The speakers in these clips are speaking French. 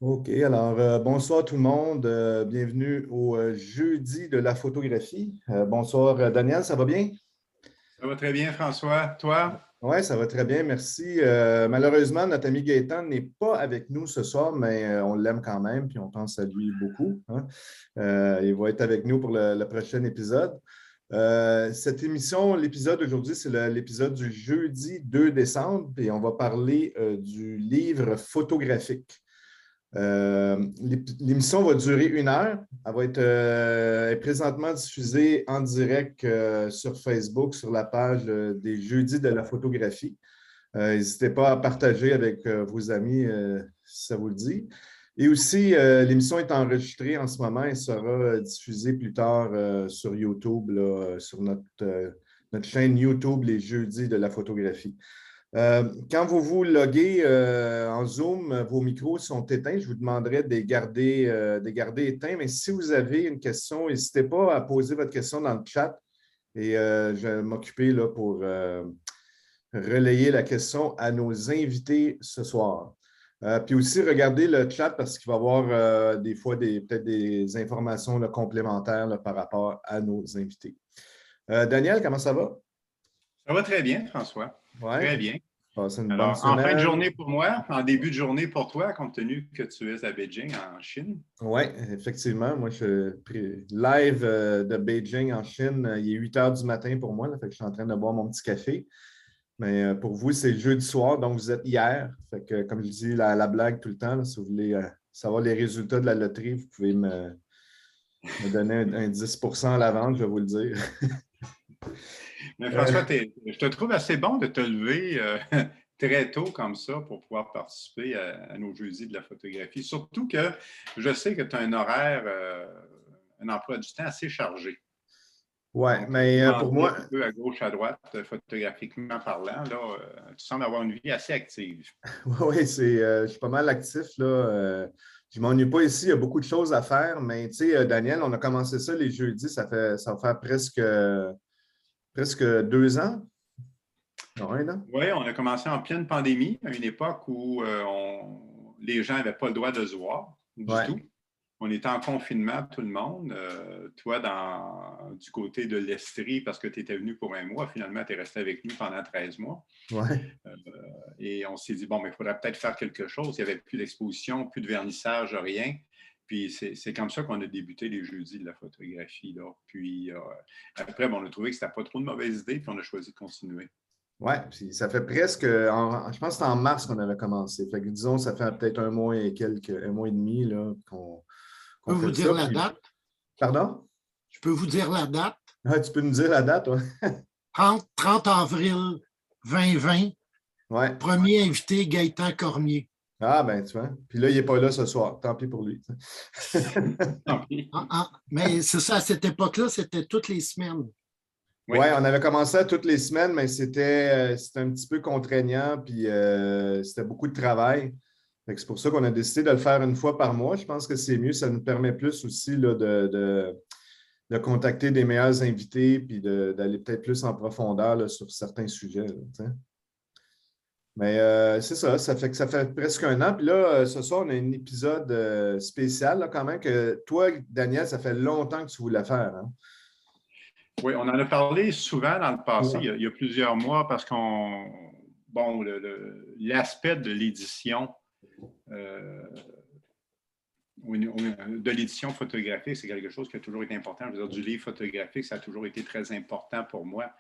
OK, alors bonsoir tout le monde. Bienvenue au jeudi de la photographie. Bonsoir Daniel, ça va bien? Ça va très bien, François. Toi? Oui, ça va très bien, merci. Malheureusement, notre ami Gaëtan n'est pas avec nous ce soir, mais on l'aime quand même, puis on pense à lui beaucoup, hein. Il va être avec nous pour le prochain épisode. Cette émission, l'épisode d'aujourd'hui, c'est l'épisode du jeudi 2 décembre, et on va parler du livre photographique. L'émission va durer 1 heure. Elle va être est présentement diffusée en direct sur Facebook, sur la page des Jeudis de la photographie. N'hésitez pas à partager avec vos amis si ça vous le dit. Et aussi, l'émission est enregistrée en ce moment et sera diffusée plus tard sur YouTube, là, sur notre chaîne YouTube, les Jeudis de la photographie. Quand vous vous loguez en Zoom, vos micros sont éteints. Je vous demanderai de les garder éteints. Mais si vous avez une question, n'hésitez pas à poser votre question dans le chat et je vais m'occuper là, pour relayer la question à nos invités ce soir. Puis aussi, regardez le chat parce qu'il va y avoir des fois peut-être des informations là, complémentaires là, par rapport à nos invités. Daniel, comment ça va? Ça va très bien, François. Oui, Très bien. passez une bonne Alors, en fin de semaine. journée pour moi, en début de journée pour toi, compte tenu que tu es à Beijing, en Chine. Oui, effectivement. Moi, je suis live de Beijing en Chine. Il est 8 heures du matin pour moi. Là, fait que je suis en train de boire mon petit café. Mais pour vous, c'est jeudi soir, donc vous êtes hier. Fait que, comme je dis la blague tout le temps, là, si vous voulez savoir les résultats de la loterie, vous pouvez me donner un 10 à la vente, je vais vous le dire. Mais Euh, François, je te trouve assez bon de te lever très tôt comme ça pour pouvoir participer à nos jeudis de la photographie. Surtout que je sais que tu as un horaire, un emploi du temps assez chargé. ouais, Donc, mais pour grandir moi, un peu à gauche, à droite, photographiquement parlant, là, tu sembles avoir une vie assez active. oui, je suis pas mal actif, là. Je ne m'ennuie pas ici, il y a beaucoup de choses à faire, mais tu sais, Daniel, on a commencé ça les jeudis, ça va faire presque 2 ans. Non, 1 an? Oui, on a commencé en pleine pandémie, à une époque où les gens n'avaient pas le droit de se voir du Ouais, tout. On était en confinement, tout le monde. Toi, du côté de l'Estrie, parce que tu étais venu pour 1 mois, finalement, tu es resté avec nous pendant 13 mois. ouais. Et on s'est dit, bon, mais il faudrait peut-être faire quelque chose. Il n'y avait plus d'exposition, plus de vernissage, rien. Puis c'est comme ça qu'on a débuté les jeudis de la photographie. Là. Puis après, bon, on a trouvé que c'était pas trop de mauvaise idée, puis on a choisi de continuer. Ouais, puis ça fait presque, je pense que c'était en mars qu'on avait commencé. Fait que disons, ça fait peut-être 1 mois et quelques, 1 mois et demi là, Je peux qu'on vous fait dire ça. la Puis, date. pardon? Je peux vous dire la date. Ah, tu peux nous dire la date, ouais? 30 avril 2020. Ouais. Premier invité, Gaëtan Cormier. Ah, ben, tu vois. Puis là, il n'est pas là ce soir. Tant pis pour lui. Mais c'est ça, à cette époque-là, c'était toutes les semaines. Oui. Ouais, on avait commencé à toutes les semaines, mais c'était un petit peu contraignant, puis c'était beaucoup de travail. Fait que c'est pour ça qu'on a décidé de le faire 1 fois par mois. Je pense que c'est mieux. Ça nous permet plus aussi là, de contacter des meilleurs invités puis d'aller peut-être plus en profondeur là, sur certains sujets. Là, tu sais. Mais c'est ça, ça fait que ça fait presque 1 an. Puis là, ce soir, on a un épisode spécial là, quand même que toi, Daniel, ça fait longtemps que tu voulais faire. Hein? Oui, on en a parlé souvent dans le passé, Ouais. il y a plusieurs mois, parce bon, l'aspect de l'édition, euh, de l'édition photographique, c'est quelque chose qui a toujours été important. Je veux dire, du livre photographique, ça a toujours été très important pour moi,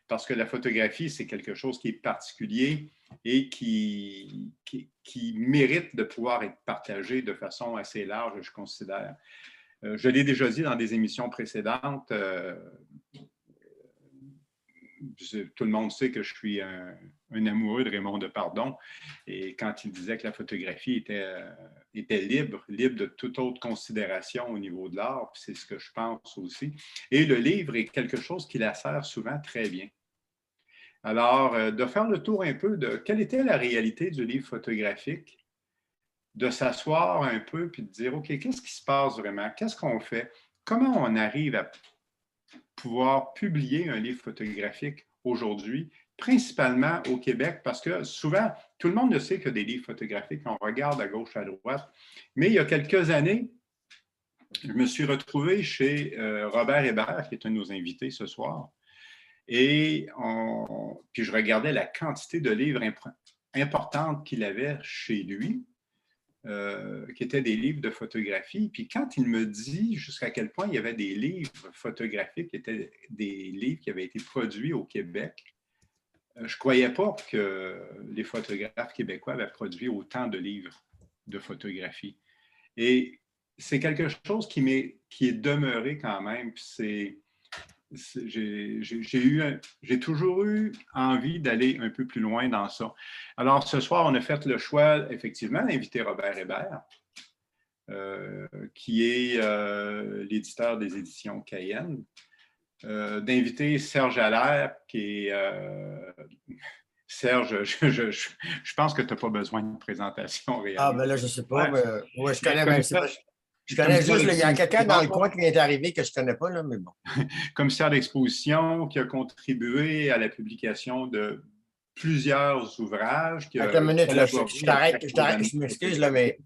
parce que la photographie, c'est quelque chose qui est particulier et qui mérite de pouvoir être partagé de façon assez large, je considère. Je l'ai déjà dit dans des émissions précédentes, tout le monde sait que je suis un amoureux de Raymond Depardon. Et quand il disait que la photographie était libre de toute autre considération au niveau de l'art, c'est ce que je pense aussi. Et le livre est quelque chose qui la sert souvent très bien. Alors, de faire le tour un peu de quelle était la réalité du livre photographique, de s'asseoir un peu puis de dire, OK, qu'est-ce qui se passe vraiment? Qu'est-ce qu'on fait? Comment on arrive à pouvoir publier un livre photographique aujourd'hui principalement au Québec, parce que souvent, tout le monde le sait qu'il y a des livres photographiques, on regarde à gauche, à droite, mais il y a quelques années, je me suis retrouvé chez Robert Hébert, qui est un de nos invités ce soir, et puis je regardais la quantité de livres importante qu'il avait chez lui, qui étaient des livres de photographie. Puis quand il me dit jusqu'à quel point il y avait des livres photographiques qui étaient des livres qui avaient été produits au Québec, je ne croyais pas que les photographes québécois avaient produit autant de livres de photographie. Et c'est quelque chose qui est demeuré quand même. Puis j'ai toujours eu envie d'aller un peu plus loin dans ça. Alors, ce soir, on a fait le choix, effectivement, d'inviter Robert Hébert, qui est l'éditeur des éditions Cayenne, d'inviter Serge Allaire, qui est... Serge, je pense que tu n'as pas besoin de présentation réelle. Ah, ben là, je ne sais pas. Ouais. Mais, ouais, je connais même. Je connais juste, il y a quelqu'un dans le coin qui est arrivé que je ne connais pas, là, mais bon. Commissaire d'exposition qui a contribué à la publication de plusieurs ouvrages. Attends une minute, là, je t'arrête, je m'excuse, là, mais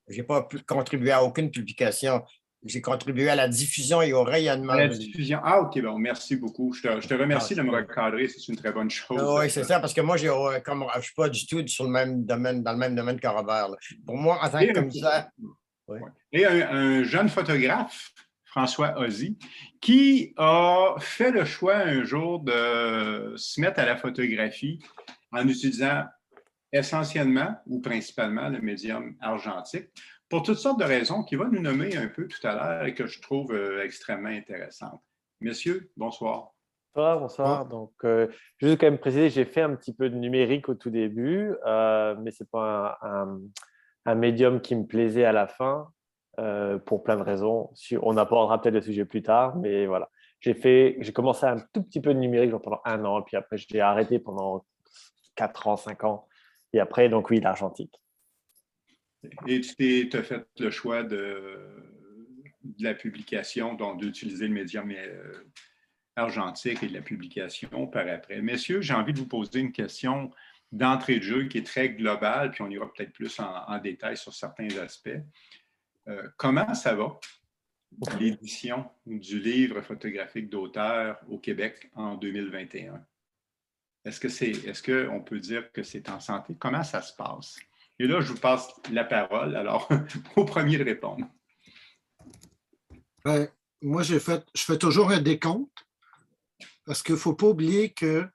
je n'ai pas pu contribuer à aucune publication. J'ai contribué à la diffusion et au rayonnement. À la diffusion. Ah, OK, bon, merci beaucoup. Je te remercie de me recadrer, c'est une très bonne chose. Oui, c'est ça, parce que moi, je ne suis pas du tout sur le même domaine, dans le même domaine que Robert. Là. Pour moi, en tant que commissaire. Oui. Et un jeune photographe, François Ozzy, qui a fait le choix un jour de se mettre à la photographie en utilisant essentiellement ou principalement le médium argentique pour toutes sortes de raisons qu'il va nous nommer un peu tout à l'heure et que je trouve extrêmement intéressantes. Messieurs, bonsoir. Bonsoir. Donc, juste quand même préciser, j'ai fait un petit peu de numérique au tout début, mais ce n'est pas un médium qui me plaisait à la fin, pour plein de raisons. On abordera peut-être le sujet plus tard, mais voilà. J'ai commencé un tout petit peu de numérique pendant 1 an, puis après, j'ai arrêté pendant 4 ans, 5 ans. Et après, donc oui, l'argentique. Et tu as fait le choix de la publication, donc d'utiliser le médium argentique et de la publication par après. Messieurs, j'ai envie de vous poser une question d'entrée de jeu qui est très globale, puis on ira peut-être plus en détail sur certains aspects. Comment ça va, l'édition du livre photographique d'auteur au Québec en 2021? Est-ce qu'on peut dire que c'est en santé? Comment ça se passe? Et là, je vous passe la parole. Alors, au premier de répondre. Ben, moi, je fais toujours un décompte parce qu'il ne faut pas oublier que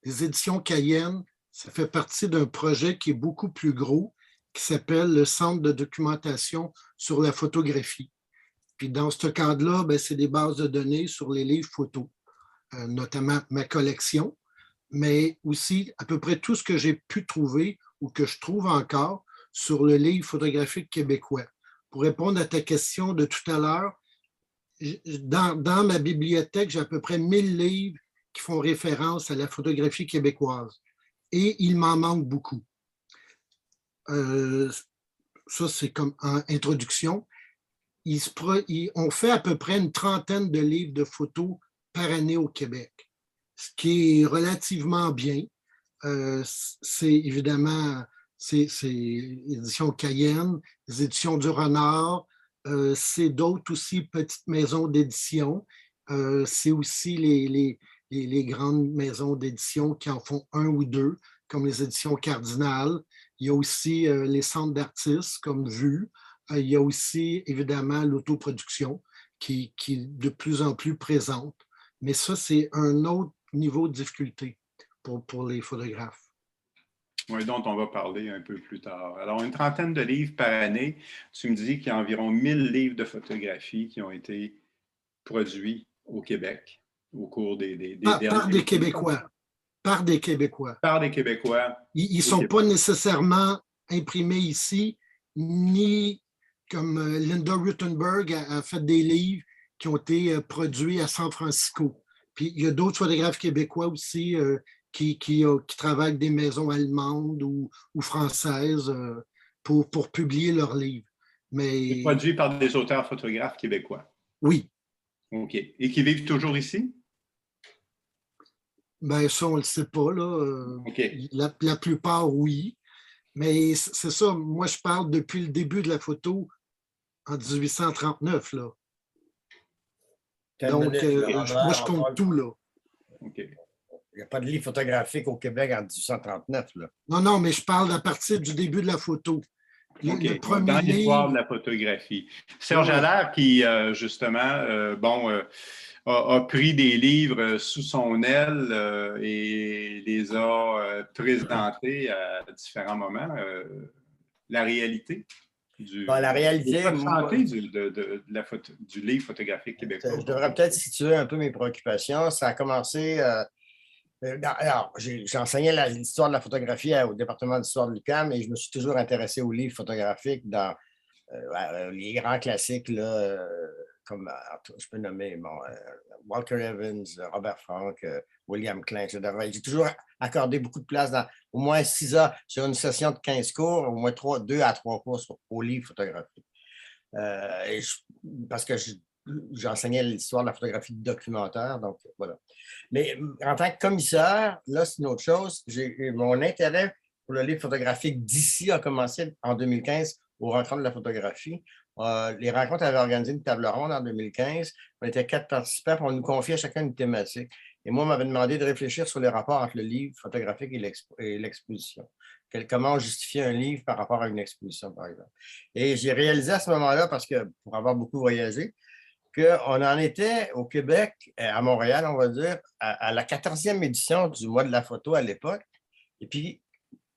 les éditions Cayenne, ça fait partie d'un projet qui est beaucoup plus gros, qui s'appelle le Centre de documentation sur la photographie. Puis dans ce cadre-là, ben, c'est des bases de données sur les livres photos, notamment ma collection, mais aussi à peu près tout ce que j'ai pu trouver ou que je trouve encore sur le livre photographique québécois. Pour répondre à ta question de tout à l'heure, dans ma bibliothèque, j'ai à peu près 1000 livres qui font référence à la photographie québécoise. Et il m'en manque beaucoup. Ça, c'est comme en introduction. On fait à peu près une trentaine de livres de photos par année au Québec, ce qui est relativement bien. C'est évidemment c'est éditions Cayenne, les éditions du Renard, c'est d'autres aussi petites maisons d'édition. C'est aussi les grandes maisons d'édition qui en font 1 ou 2, comme les éditions Cardinal. Il y a aussi les centres d'artistes comme Vue. Il y a aussi, évidemment, l'autoproduction qui est de plus en plus présente. Mais ça, c'est un autre niveau de difficulté pour les photographes. Oui, dont on va parler un peu plus tard. Alors, une trentaine de livres par année. Tu me dis qu'il y a environ 1000 livres de photographie qui ont été produits au Québec au cours des dernières Par des Québécois. Par des Québécois. Par des Québécois. Ils ne sont pas nécessairement imprimés ici, ni comme Linda Ruttenberg a fait des livres qui ont été produits à San Francisco. Puis il y a d'autres photographes québécois aussi qui travaillent avec des maisons allemandes ou françaises pour publier leurs livres. Mais... Produits par des auteurs photographes québécois. Oui. OK. Et qui vivent toujours ici? Ben, ça, on ne le sait pas, là. OK. La plupart, oui. Mais c'est ça, moi, je parle depuis le début de la photo en 1839, là. Donc, moi, je compte tout, là. OK. Il n'y a pas de livre photographique au Québec en 1839, là. Non, non, mais je parle à partir du début de la photo. OK. Le premier Dans l'histoire livre, de la photographie. Serge Ouais. Allaire, qui, justement, a pris des livres sous son aile et les a présentés à différents moments. La réalité La réalité, l'état de santé du livre photographique québécois. je devrais peut-être situer un peu mes préoccupations. Ça a commencé. Alors, j'ai enseigné l'histoire de la photographie au département d'histoire de l'UQAM et je me suis toujours intéressé aux livres photographiques dans les grands classiques, là, comme je peux nommer Walker Evans, Robert Frank, William Klein, etc. J'ai toujours accordé beaucoup de place dans au moins 6 heures sur une session de 15 cours, au moins 2 à 3 cours aux livres photographiques. Parce que j'enseignais l'histoire de la photographie documentaire, donc voilà. Mais en tant que commissaire, là, c'est une autre chose. Mon intérêt pour le livre photographique d'ici a commencé en 2015 aux rencontres de la photographie. Les rencontres avaient organisé une table ronde en 2015. On était 4 participants, puis on nous confiait chacun une thématique. Et moi, on m'avait demandé de réfléchir sur les rapports entre le livre photographique et l'exposition. Comment justifier un livre par rapport à une exposition, par exemple. Et j'ai réalisé à ce moment-là, parce que pour avoir beaucoup voyagé, qu'on en était au Québec, à Montréal, on va dire, à la 14e édition du mois de la photo à l'époque. Et puis,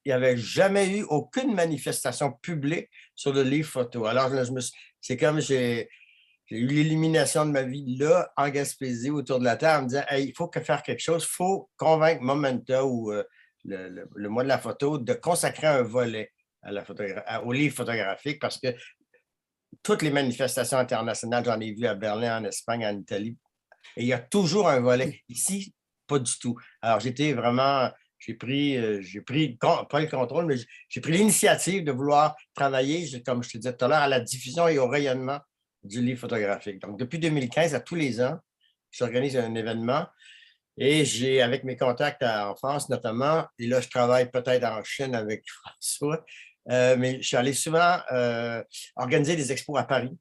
il n'y avait jamais eu aucune manifestation publique sur le livre photo. Alors, là, c'est comme j'ai eu l'élimination de ma vie là, en Gaspésie, autour de la Terre, en me disant hey, il faut faire quelque chose, il faut convaincre Momenta ou le mois de la photo de consacrer un volet au livre photographique parce que toutes les manifestations internationales, j'en ai vu à Berlin, en Espagne, en Italie, et il y a toujours un volet. Ici, pas du tout. Alors, j'ai pris, pas le contrôle, mais j'ai pris l'initiative de vouloir travailler, comme je te disais tout à l'heure, à la diffusion et au rayonnement du livre photographique. Donc, depuis 2015, à tous les ans, j'organise un événement et j'ai, avec mes contacts en France notamment, et là, je travaille peut-être en Chine avec François, mais je suis allé souvent organiser des expos à Paris,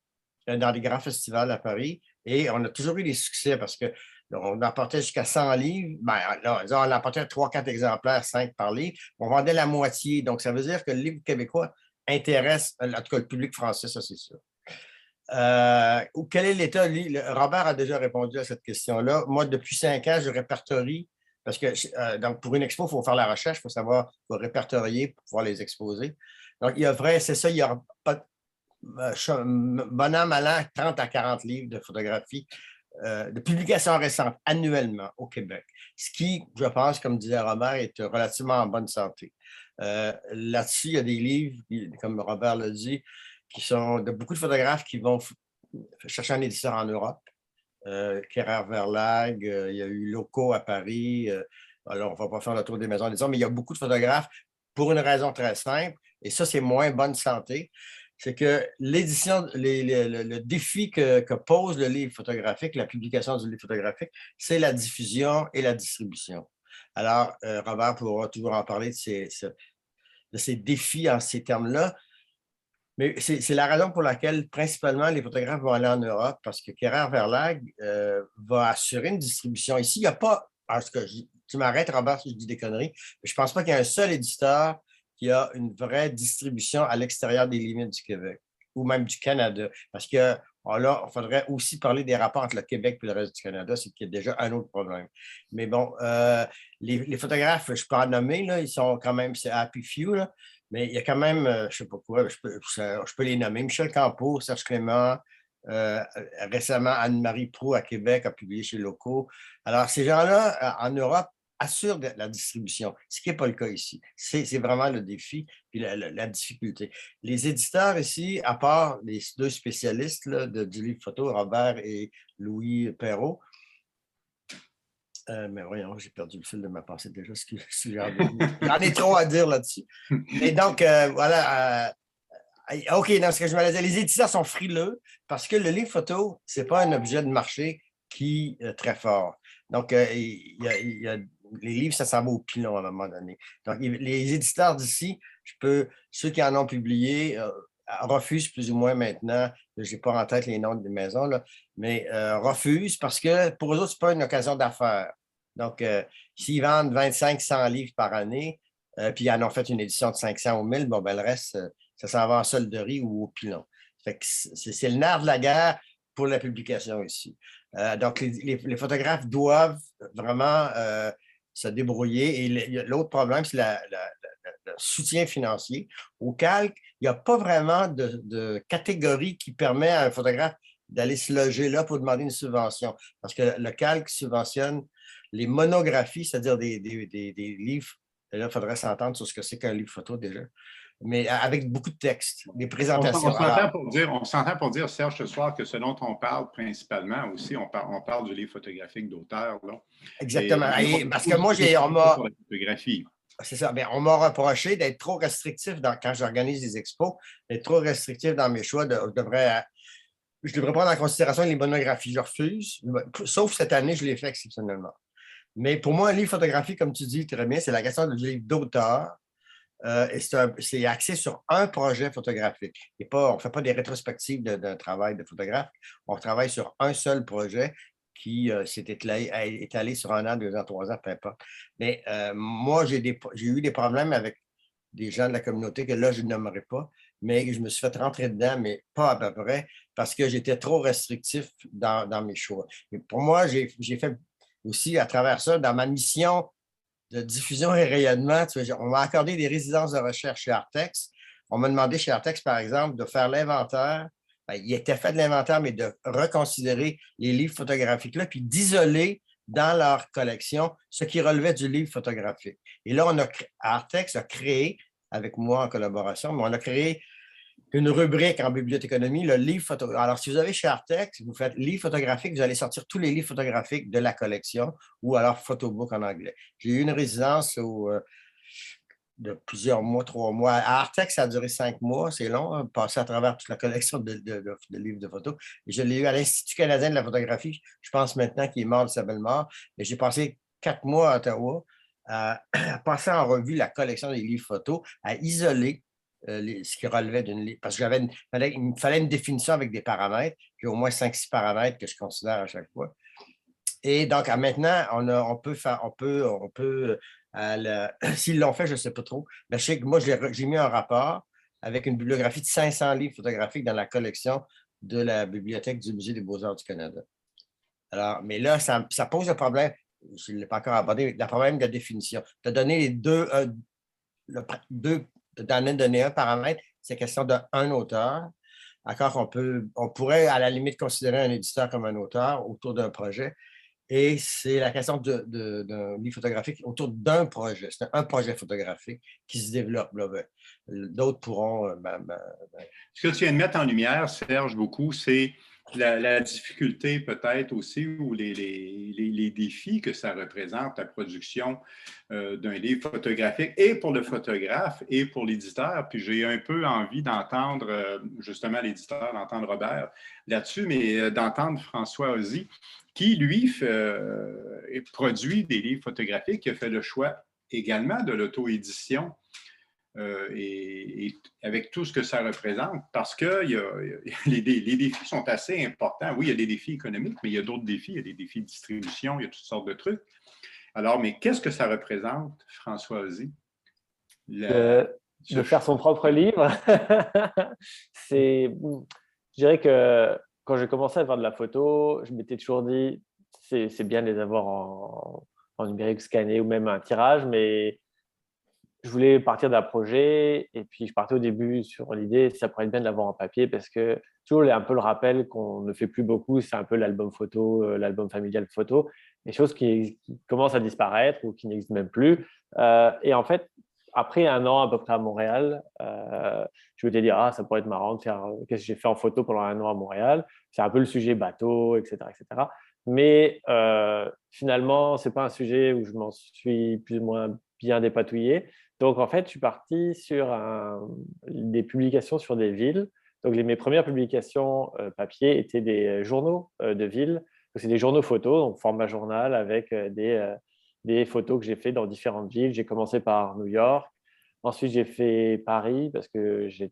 dans des grands festivals à Paris, et on a toujours eu des succès parce que on emportait jusqu'à 100 livres. Là, on emportait 3-4 exemplaires, 5 par livre. On vendait la moitié. Donc, ça veut dire que le livre québécois intéresse, en tout cas, le public français, ça, c'est sûr. Quel est l'état? Robert a déjà répondu à cette question-là. Moi, depuis 5 ans, je répertorie, parce que donc pour une expo, il faut faire la recherche, il faut savoir, il faut répertorier pour pouvoir les exposer. Donc, c'est ça, il n'y aura pas bon an, mal an, 30 à 40 livres de photographie de publications récentes annuellement au Québec. Ce qui, je pense, comme disait Robert, est relativement en bonne santé. Là-dessus, il y a des livres, comme Robert l'a dit, qui sont de beaucoup de photographes qui vont chercher un éditeur en Europe. Kerrer Verlag, il y a eu Loco à Paris. Alors, on ne va pas faire le tour des maisons d'édition, mais il y a beaucoup de photographes pour une raison très simple, et ça, c'est moins bonne santé. C'est que l'édition, le défi que pose le livre photographique, la publication du livre photographique, c'est la diffusion et la distribution. Alors, Robert pourra toujours en parler de ces défis en ces termes-là. Mais c'est la raison pour laquelle, principalement, les photographes vont aller en Europe, parce que Kerrer Verlag va assurer une distribution. Ici, il n'y a pas... Tu m'arrêtes, Robert, si je dis des conneries, mais je ne pense pas qu'il y ait un seul éditeur qui a une vraie distribution à l'extérieur des limites du Québec ou même du Canada. Parce que là, il faudrait aussi parler des rapports entre le Québec et le reste du Canada, c'est qu'il y a déjà un autre problème. Mais bon, les photographes, je peux en nommer, là, ils sont quand même, c'est Happy Few, là, mais il y a quand même, je ne sais pas quoi, je peux les nommer. Michel Campeau, Serge Clément, récemment, Anne-Marie Proulx à Québec a publié chez Loco. Alors, ces gens-là, en Europe, assurent la distribution, ce qui n'est pas le cas ici. C'est vraiment le défi et la difficulté. Les éditeurs ici, à part les 2 spécialistes là, du livre photo, Robert et Louis Perrault, mais voyons, j'ai perdu le fil de ma pensée déjà. J'en ai trop à dire là-dessus. Et donc, voilà. OK, dans ce que je me disais, les éditeurs sont frileux parce que le livre photo, ce n'est pas un objet de marché qui est très fort. Donc, il y a les livres, ça s'en va au pilon à un moment donné. Donc, les éditeurs d'ici, ceux qui en ont publié refusent plus ou moins maintenant, je n'ai pas en tête les noms des maisons, là, mais refusent parce que pour eux autres, ce n'est pas une occasion d'affaires. Donc, s'ils vendent 2500 livres par année, puis ils en ont fait une édition de 500 ou 1000, bon, ben, le reste, ça s'en va en solderie ou au pilon. Fait que c'est le nerf de la guerre pour la publication ici. Donc, les photographes doivent vraiment se débrouiller. Et l'autre problème, c'est le soutien financier. Au calque, il n'y a pas vraiment de catégorie qui permet à un photographe d'aller se loger là pour demander une subvention. Parce que le calque subventionne les monographies, c'est-à-dire des livres. Et là, il faudrait s'entendre sur ce que c'est qu'un livre photo déjà. Mais avec beaucoup de textes, des présentations. On s'entend pour dire, Serge, ce soir, que ce dont on parle principalement aussi, on parle du livre photographique d'auteur. Exactement. Parce que moi, c'est ça. Bien, on m'a reproché d'être trop restrictif quand j'organise des expos, d'être trop restrictif dans mes choix. Je devrais prendre en considération les monographies. Je refuse, sauf cette année, je l'ai fait exceptionnellement. Mais pour moi, un livre photographique, comme tu dis très bien, c'est la question du livre d'auteur. Et c'est axé sur un projet photographique. On ne fait pas des rétrospectives d'un travail de photographe. On travaille sur un seul projet qui s'est étalé sur 1 an, 2 ans, 3 ans, peu importe. Mais moi, j'ai eu des problèmes avec des gens de la communauté que là, je ne nommerai pas, mais je me suis fait rentrer dedans, mais pas à peu près, parce que j'étais trop restrictif dans mes choix. Mais pour moi, j'ai fait aussi, à travers ça, dans ma mission de diffusion et rayonnement, on m'a accordé des résidences de recherche chez Artex. On m'a demandé chez Artex, par exemple, de faire l'inventaire. Il était fait de l'inventaire, mais de reconsidérer les livres photographiques-là, puis d'isoler dans leur collection ce qui relevait du livre photographique. Et là, Artex a créé, avec moi en collaboration, mais on a créé une rubrique en bibliothéconomie, le livre photographique. Alors, si vous avez chez Artex, vous faites livre photographique, vous allez sortir tous les livres photographiques de la collection ou alors photobook en anglais. J'ai eu une résidence de plusieurs mois, 3 mois. À Artex, ça a duré 5 mois, c'est long, passer à travers toute la collection de livres de photos. Et je l'ai eu à l'Institut canadien de la photographie, je pense maintenant qu'il est mort de sa belle mort. Mais j'ai passé 4 mois à Ottawa à passer en revue la collection des livres photos, à isoler ce qui relevait d'une livre. Parce qu'il me fallait une définition avec des paramètres. J'ai au moins 5-6 paramètres que je considère à chaque fois. Et donc, maintenant, s'ils l'ont fait, je ne sais pas trop. Mais je sais que moi, j'ai mis un rapport avec une bibliographie de 500 livres photographiques dans la collection de la bibliothèque du Musée des Beaux-Arts du Canada. Alors, mais là, ça pose un problème. Je ne l'ai pas encore abordé, le problème de définition. De donner les donner un paramètre, c'est question d'un auteur. D'accord, on pourrait à la limite considérer un éditeur comme un auteur autour d'un projet. Et c'est la question d'un livre photographique autour d'un projet. C'est un projet photographique qui se développe. D'autres pourront... Ce que tu viens de mettre en lumière, Serge, beaucoup, c'est la difficulté peut-être aussi ou les défis que ça représente, la production d'un livre photographique et pour le photographe et pour l'éditeur. Puis j'ai un peu envie d'entendre justement l'éditeur, d'entendre Robert là-dessus, mais d'entendre François Ozzie, qui, lui, produit des livres photographiques, qui a fait le choix également de l'auto-édition. Et avec tout ce que ça représente, parce que les défis sont assez importants. Oui, il y a des défis économiques, mais il y a d'autres défis. Il y a des défis de distribution, il y a toutes sortes de trucs. Alors, mais qu'est-ce que ça représente, François Ozzie? De faire son propre livre. Je dirais que quand j'ai commencé à faire de la photo, je m'étais toujours dit, c'est bien de les avoir en numérique scanné ou même un tirage, mais je voulais partir d'un projet et puis je partais au début sur l'idée, ça pourrait être bien de l'avoir en papier parce que toujours il y a un peu le rappel qu'on ne fait plus beaucoup, c'est un peu l'album photo, l'album familial photo, des choses qui commencent à disparaître ou qui n'existent même plus. Et en fait, après 1 an à peu près à Montréal, je m'étais dit, ça pourrait être marrant de faire qu'est-ce que j'ai fait en photo pendant 1 an à Montréal. C'est un peu le sujet bateau, etc. etc. Mais finalement, ce n'est pas un sujet où je m'en suis plus ou moins bien dépatouillé. Donc, en fait, je suis parti sur des publications sur des villes. Donc, mes premières publications papier étaient des journaux de ville. C'est des journaux photos, donc format journal avec des photos que j'ai fait dans différentes villes. J'ai commencé par New York. Ensuite, j'ai fait Paris parce que je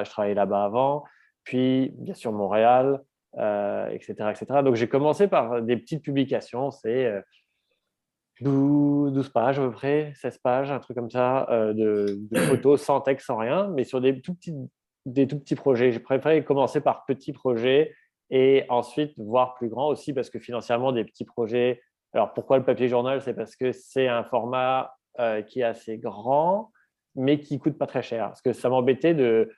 travaillais là-bas avant. Puis, bien sûr, Montréal, etc., etc. Donc, j'ai commencé par des petites publications. C'est 12 pages à peu près, 16 pages, un truc comme ça, de photos sans texte, sans rien, mais sur des tout petits projets. J'ai préféré commencer par petits projets et ensuite voir plus grand aussi parce que financièrement, des petits projets. Alors, pourquoi le papier journal? C'est parce que c'est un format qui est assez grand, mais qui ne coûte pas très cher. Parce que ça m'embêtait de.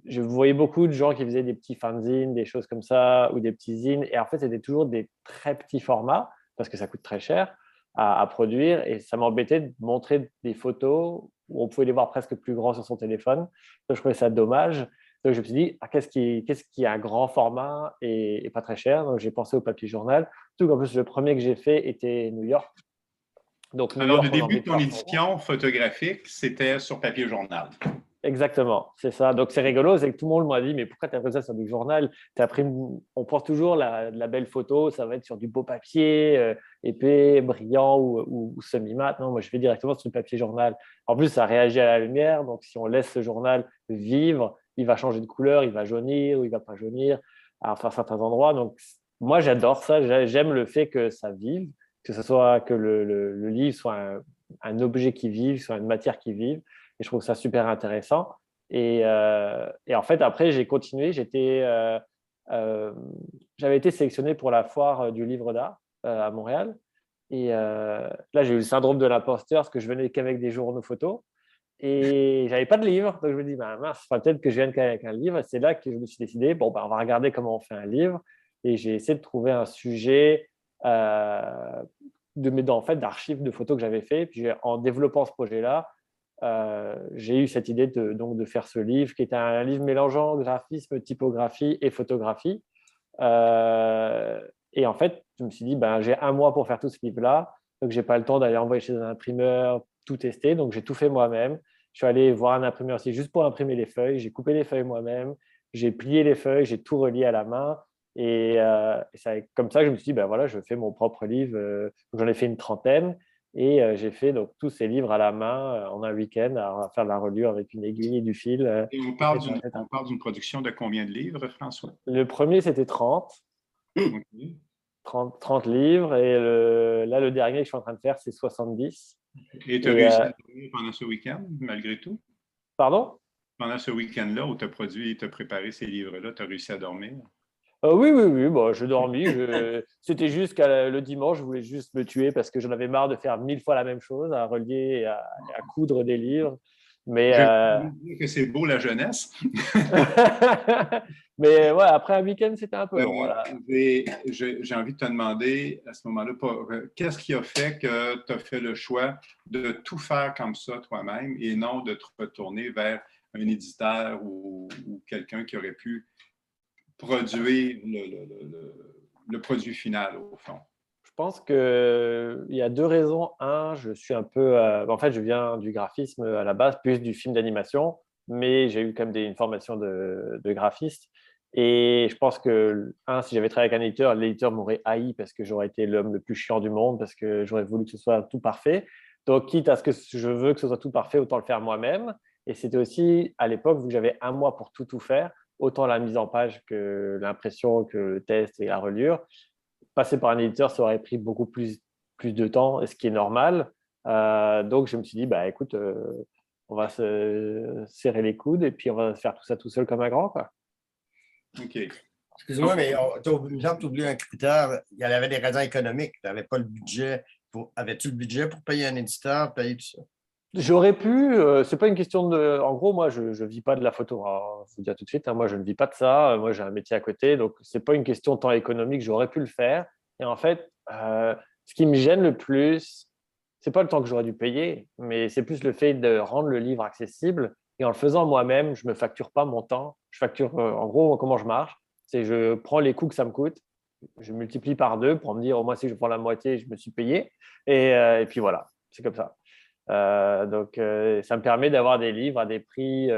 Je voyais beaucoup de gens qui faisaient des petits fanzines, des choses comme ça, ou des petits zines. Et en fait, c'était toujours des très petits formats parce que ça coûte très cher à produire. Et ça m'embêtait de montrer des photos où on pouvait les voir presque plus grands sur son téléphone. Donc, je trouvais ça dommage. Donc, je me suis dit, qu'est-ce qui est un grand format et pas très cher? Donc, j'ai pensé au papier journal. Surtout qu'en plus, le premier que j'ai fait était New York. Donc, New Alors, York, le on a début envie de de ton faire édition photographique, c'était sur papier journal. Exactement, c'est ça. Donc, c'est rigolo, c'est que tout le monde m'a dit, mais pourquoi tu as fait ça sur du journal? On pense toujours la belle photo, ça va être sur du beau papier, épais, brillant ou semi-mat. Non, moi, je fais directement sur du papier journal. En plus, ça réagit à la lumière. Donc, si on laisse ce journal vivre, il va changer de couleur, il va jaunir ou il ne va pas jaunir à certains endroits. Donc, moi, j'adore ça. J'aime le fait que ça vive, que ce soit que le livre soit un objet qui vive, soit une matière qui vive. Et je trouve ça super intéressant. Et en fait, après, j'ai continué. J'avais été sélectionné pour la foire du livre d'art à Montréal. Et là, j'ai eu le syndrome de l'imposteur parce que je venais qu'avec des journaux photos. Et j'avais pas de livre. Donc, je me dis, bah, mince, il faudrait peut-être que je vienne qu'avec un livre. Et c'est là que je me suis décidé, bon, bah, on va regarder comment on fait un livre. Et j'ai essayé de trouver un sujet en fait, d'archives de photos que j'avais fait. Puis, en développant ce projet-là, j'ai eu cette idée donc de faire ce livre qui est un livre mélangeant graphisme, typographie et photographie. Et en fait, je me suis dit, ben, j'ai un mois pour faire tout ce livre-là, donc je n'ai pas le temps d'aller envoyer chez un imprimeur, tout tester, donc j'ai tout fait moi-même. Je suis allé voir un imprimeur aussi juste pour imprimer les feuilles, j'ai coupé les feuilles moi-même, j'ai plié les feuilles, j'ai tout relié à la main. Et c'est comme ça que je me suis dit, ben voilà, je fais mon propre livre. J'en ai fait une trentaine. Et j'ai fait donc tous ces livres à la main en un week-end à faire de la reliure avec une aiguille et du fil. Et on parle d'une production de combien de livres, François? Le premier, c'était 30. Okay. 30 livres. Et là, le dernier que je suis en train de faire, c'est 70. Et tu as réussi à dormir pendant ce week-end, malgré tout? Pardon? Pendant ce week-end-là où tu as produit et tu as préparé ces livres-là, tu as réussi à dormir? Oui, oui, oui. Bon, je dormis. C'était juste que le dimanche, je voulais juste me tuer parce que j'en avais marre de faire 1000 fois la même chose, à relier et à coudre des livres. Mais, je veux dire que c'est beau la jeunesse. mais ouais, après un week-end, c'était un peu long. Voilà. J'ai envie de te demander à ce moment-là, qu'est-ce qui a fait que tu as fait le choix de tout faire comme ça toi-même et non de te retourner vers un éditeur ou quelqu'un qui aurait pu produire le produit final, au fond? Je pense qu'il y a deux raisons. Un, je suis un peu. En fait, je viens du graphisme à la base, plus du film d'animation, mais j'ai eu quand même une formation de graphiste. Et je pense que, si j'avais travaillé avec un éditeur, l'éditeur m'aurait haï parce que j'aurais été l'homme le plus chiant du monde, parce que j'aurais voulu que ce soit tout parfait. Donc, quitte à ce que je veux que ce soit tout parfait, autant le faire moi-même. Et c'était aussi, à l'époque, vu que j'avais un mois pour tout faire, autant la mise en page que l'impression, que le test et la reliure. Passer par un éditeur, ça aurait pris beaucoup plus de temps, ce qui est normal. Donc, je me suis dit, bah, écoute, on va se serrer les coudes et puis on va faire tout ça tout seul comme un grand, quoi. OK. Excuse-moi, mais il me semble que tu oublies un critère. Il y avait des raisons économiques. Tu n'avais pas le budget. Avais-tu le budget pour payer un éditeur, payer tout ça? J'aurais pu, c'est pas une question de. En gros, moi, je ne vis pas de la photo. Alors, je vous dis tout de suite, moi, je ne vis pas de ça. Moi, j'ai un métier à côté. Donc, c'est pas une question tant économique. J'aurais pu le faire. Et en fait, ce qui me gêne le plus, c'est pas le temps que j'aurais dû payer, mais c'est plus le fait de rendre le livre accessible. Et en le faisant moi-même, je me facture pas mon temps. Je facture, en gros, comment je marche. C'est je prends les coûts que ça me coûte. Je multiplie par 2 pour me dire, au moins, si je prends la moitié, je me suis payé. Et puis voilà, c'est comme ça. Donc, ça me permet d'avoir des livres à des prix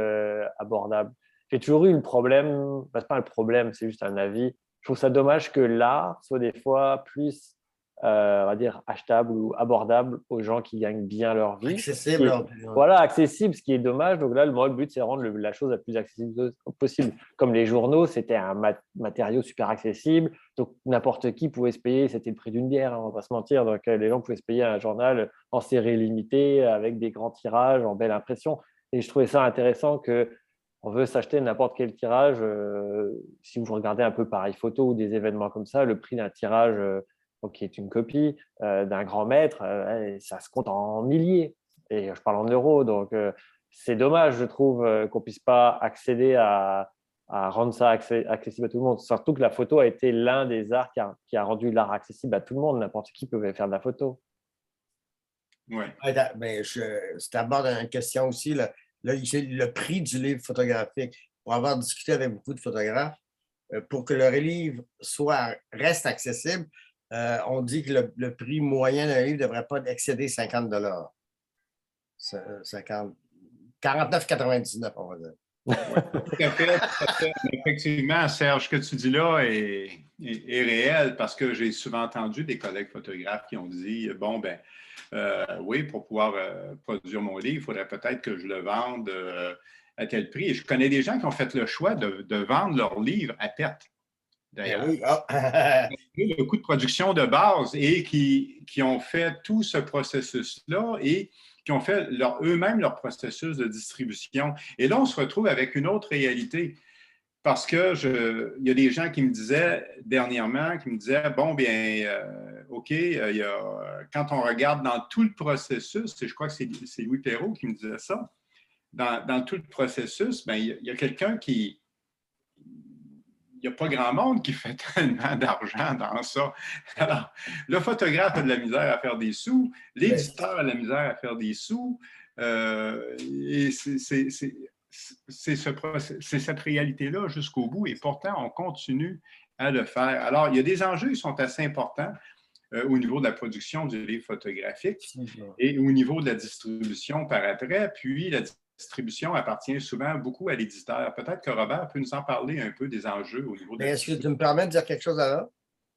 abordables. J'ai toujours eu le problème, c'est pas un problème, c'est juste un avis. Je trouve ça dommage que l'art soit des fois plus on va dire, achetable ou abordable aux gens qui gagnent bien leur vie. Accessible. Voilà, accessible, ce qui est dommage. Donc là, moi, le but, c'est de rendre la chose la plus accessible possible. Comme les journaux, c'était un matériau super accessible. Donc n'importe qui pouvait se payer. C'était le prix d'une bière, hein, on ne va pas se mentir. Donc les gens pouvaient se payer un journal en série limitée, avec des grands tirages, en belle impression. Et je trouvais ça intéressant qu'on veut s'acheter n'importe quel tirage. Si vous regardez un peu pareil photo ou des événements comme ça, le prix d'un tirage qui est une copie d'un grand maître, ça se compte en milliers. Et je parle en euros. Donc, c'est dommage, je trouve, qu'on ne puisse pas accéder à rendre ça accessible à tout le monde. Surtout que la photo a été l'un des arts qui a rendu l'art accessible à tout le monde. N'importe qui pouvait faire de la photo. Oui. Mais si tu abordes une question aussi, le prix du livre photographique. Pour avoir discuté avec beaucoup de photographes, pour que leur livre reste accessible, on dit que le prix moyen d'un livre ne devrait pas excéder 50 $. 49,99 on va dire. Tout à fait. Effectivement, Serge, ce que tu dis là est réel parce que j'ai souvent entendu des collègues photographes qui ont dit bon, ben, oui, pour pouvoir produire mon livre, il faudrait peut-être que je le vende à tel prix. Et je connais des gens qui ont fait le choix de vendre leur livre à perte. D'ailleurs, Oui. le coût de production de base et qui ont fait tout ce processus-là et qui ont fait eux-mêmes leur processus de distribution. Et là, on se retrouve avec une autre réalité. Parce que il y a des gens qui me disaient dernièrement, bon, bien, OK, quand on regarde dans tout le processus, et je crois que c'est Louis Perrault qui me disait ça, dans tout le processus, bien, il y a quelqu'un qui... Il n'y a pas grand monde qui fait tellement d'argent dans ça. Alors, le photographe a de la misère à faire des sous, l'éditeur a de la misère à faire des sous, et c'est cette réalité-là jusqu'au bout, et pourtant, on continue à le faire. Alors, il y a des enjeux qui sont assez importants au niveau de la production du livre photographique et au niveau de la distribution par après, puis la distribution appartient souvent beaucoup à l'éditeur. Peut-être que Robert peut nous en parler un peu des enjeux au niveau de la Est-ce que tu me permets de dire quelque chose là?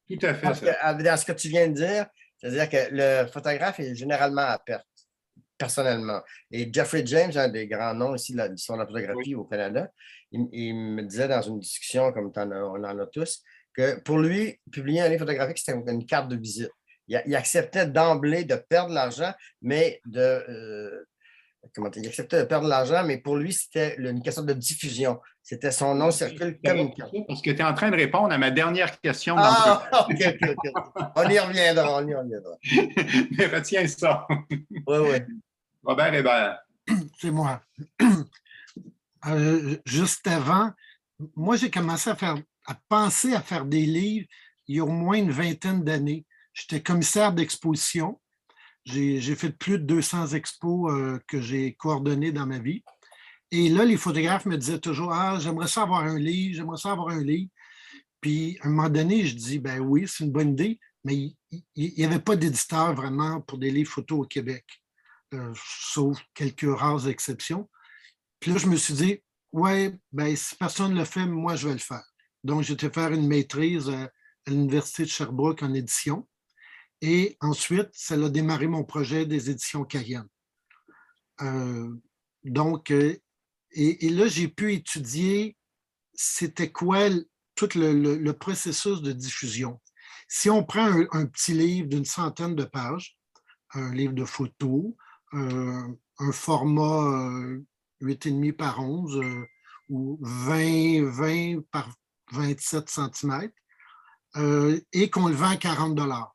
Tout à fait. Parce que, dans ce que tu viens de dire, c'est-à-dire que le photographe est généralement à perte, personnellement. Et Jeffrey James, un des grands noms ici de l'histoire de la photographie au Canada, il me disait dans une discussion, comme on en a tous, que pour lui, publier un livre photographique, c'était une carte de visite. Il acceptait d'emblée de perdre de l'argent, mais il acceptait de perdre de l'argent, mais pour lui, c'était une question de diffusion. C'était son nom circule comme une carte. Parce que tu es en train de répondre à ma dernière question. OK. On y reviendra. Mais retiens ça. Oui. Robert Hébert. C'est moi. Juste avant, moi, j'ai commencé à penser à faire des livres il y a au moins une vingtaine d'années. J'étais commissaire d'exposition. J'ai fait plus de 200 expos que j'ai coordonnés dans ma vie. Et là, les photographes me disaient toujours « Ah, j'aimerais ça avoir un livre. » Puis, à un moment donné, je dis « Ben oui, c'est une bonne idée. » Mais il n'y avait pas d'éditeur vraiment pour des livres photos au Québec, sauf quelques rares exceptions. Puis là, je me suis dit « Ouais, ben si personne ne le fait, moi, je vais le faire. » Donc, j'étais faire une maîtrise à l'Université de Sherbrooke en édition. Et ensuite, ça a démarré mon projet des éditions Cayenne. Et là, j'ai pu étudier c'était quoi tout le processus de diffusion. Si on prend un petit livre d'une centaine de pages, un livre de photos, un format 8,5 par 11 ou 20 par 27 cm, et qu'on le vend à 40 $.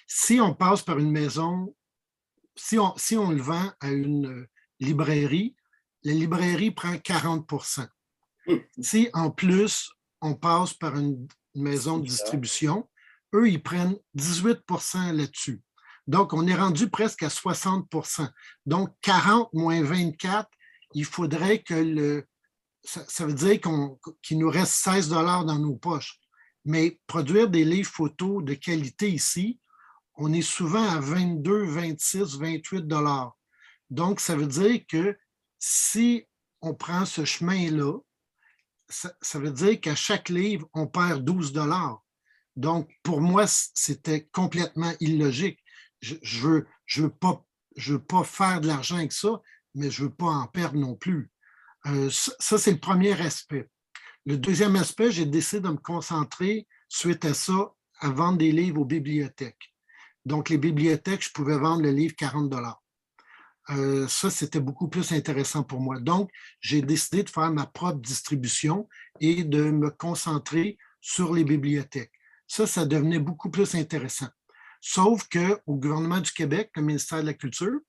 Si on passe par une maison, si on le vend à une librairie, la librairie prend 40 %. Si en plus, on passe par une maison de distribution, eux, ils prennent 18 % là-dessus. Donc, on est rendu presque à 60 %. Donc, 40 moins 24, il faudrait que ça veut dire qu'il nous reste 16 $ dans nos poches. Mais produire des livres photos de qualité ici, on est souvent à 22, 26, 28 $. Donc, ça veut dire que si on prend ce chemin-là, ça veut dire qu'à chaque livre, on perd 12 $. Donc, pour moi, c'était complètement illogique. Je veux pas faire de l'argent avec ça, mais je veux pas en perdre non plus. Ça, c'est le premier aspect. Le deuxième aspect, j'ai décidé de me concentrer, suite à ça, à vendre des livres aux bibliothèques. Donc, les bibliothèques, je pouvais vendre le livre 40 $. Ça, c'était beaucoup plus intéressant pour moi. Donc, j'ai décidé de faire ma propre distribution et de me concentrer sur les bibliothèques. Ça devenait beaucoup plus intéressant. Sauf qu'au gouvernement du Québec, le ministère de la Culture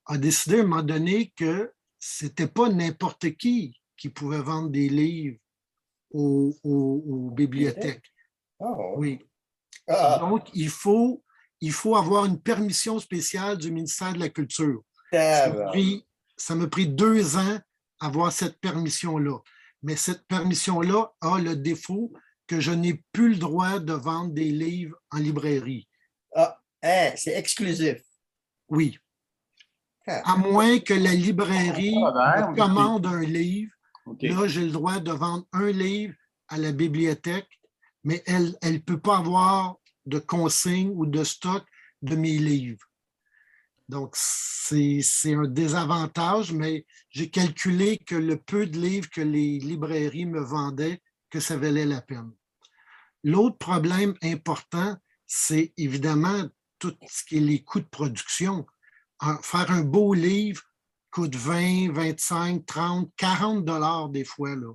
a décidé à un moment donné que c'était pas n'importe qui pouvait vendre des livres aux bibliothèques. Oh. Oui. Ah, Donc, il faut avoir une permission spéciale du ministère de la Culture. Ça m'a pris 2 ans à avoir cette permission-là. Mais cette permission-là a le défaut que je n'ai plus le droit de vendre des livres en librairie. ah, hein, c'est exclusif. Oui. Ah. À moins que la librairie me commande un livre, là, j'ai le droit de vendre un livre à la bibliothèque, mais elle ne peut pas avoir de consigne ou de stock de mes livres. Donc, c'est un désavantage, mais j'ai calculé que le peu de livres que les librairies me vendaient, que ça valait la peine. L'autre problème important, c'est évidemment tout ce qui est les coûts de production. Faire un beau livre coûte 20, 25, 30, 40 $ des fois, là.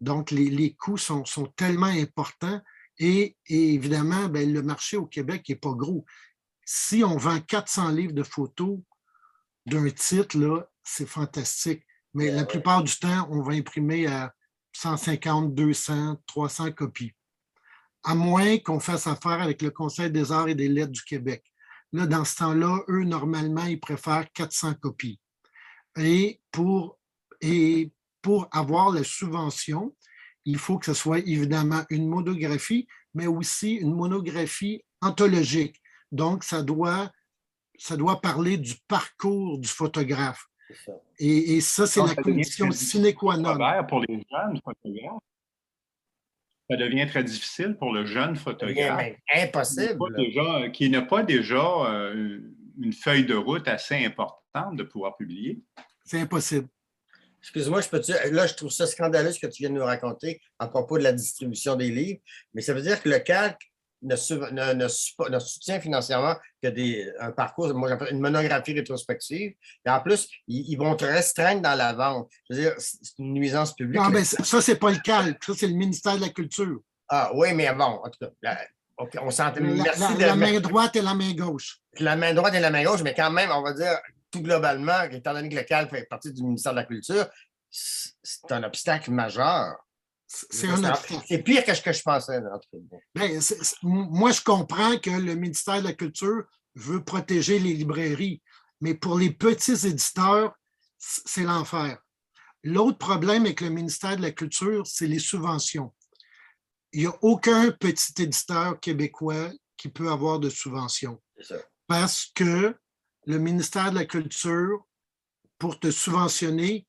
Donc, les coûts sont tellement importants et évidemment, ben, le marché au Québec n'est pas gros. Si on vend 400 livres de photos d'un titre, là, c'est fantastique. Mais la plupart du temps, on va imprimer à 150, 200, 300 copies. À moins qu'on fasse affaire avec le Conseil des arts et des lettres du Québec. Là, dans ce temps-là, eux, normalement, ils préfèrent 400 copies. Et pour avoir la subvention, il faut que ce soit évidemment une monographie, mais aussi une monographie anthologique. Donc, ça doit parler du parcours du photographe. Et ça, c'est la condition sine qua non. Pour les jeunes photographes, ça devient très difficile pour le jeune photographe. Impossible. Qui n'a pas déjà une feuille de route assez importante de pouvoir publier. C'est impossible. Excuse-moi, là, je trouve ça scandaleux ce que tu viens de nous raconter à propos de la distribution des livres, mais ça veut dire que le calque ne soutient financièrement que un parcours, moi j'appelle une monographie rétrospective. Et en plus, ils vont te restreindre dans la vente. Je veux dire, c'est une nuisance publique. Non, mais ça, c'est pas le calque. Ça, c'est le ministère de la Culture. Ah oui, mais bon, en tout cas, on s'entend. La main droite et la main gauche. La main droite et la main gauche, mais quand même, on va dire, tout globalement, étant donné que le calque fait partie du ministère de la Culture, c'est un obstacle majeur. C'est un obstacle. C'est pire que ce que je pensais. Moi, je comprends que le ministère de la Culture veut protéger les librairies, mais pour les petits éditeurs, c'est l'enfer. L'autre problème avec le ministère de la Culture, c'est les subventions. Il n'y a aucun petit éditeur québécois qui peut avoir de subventions. Parce que le ministère de la Culture, pour te subventionner,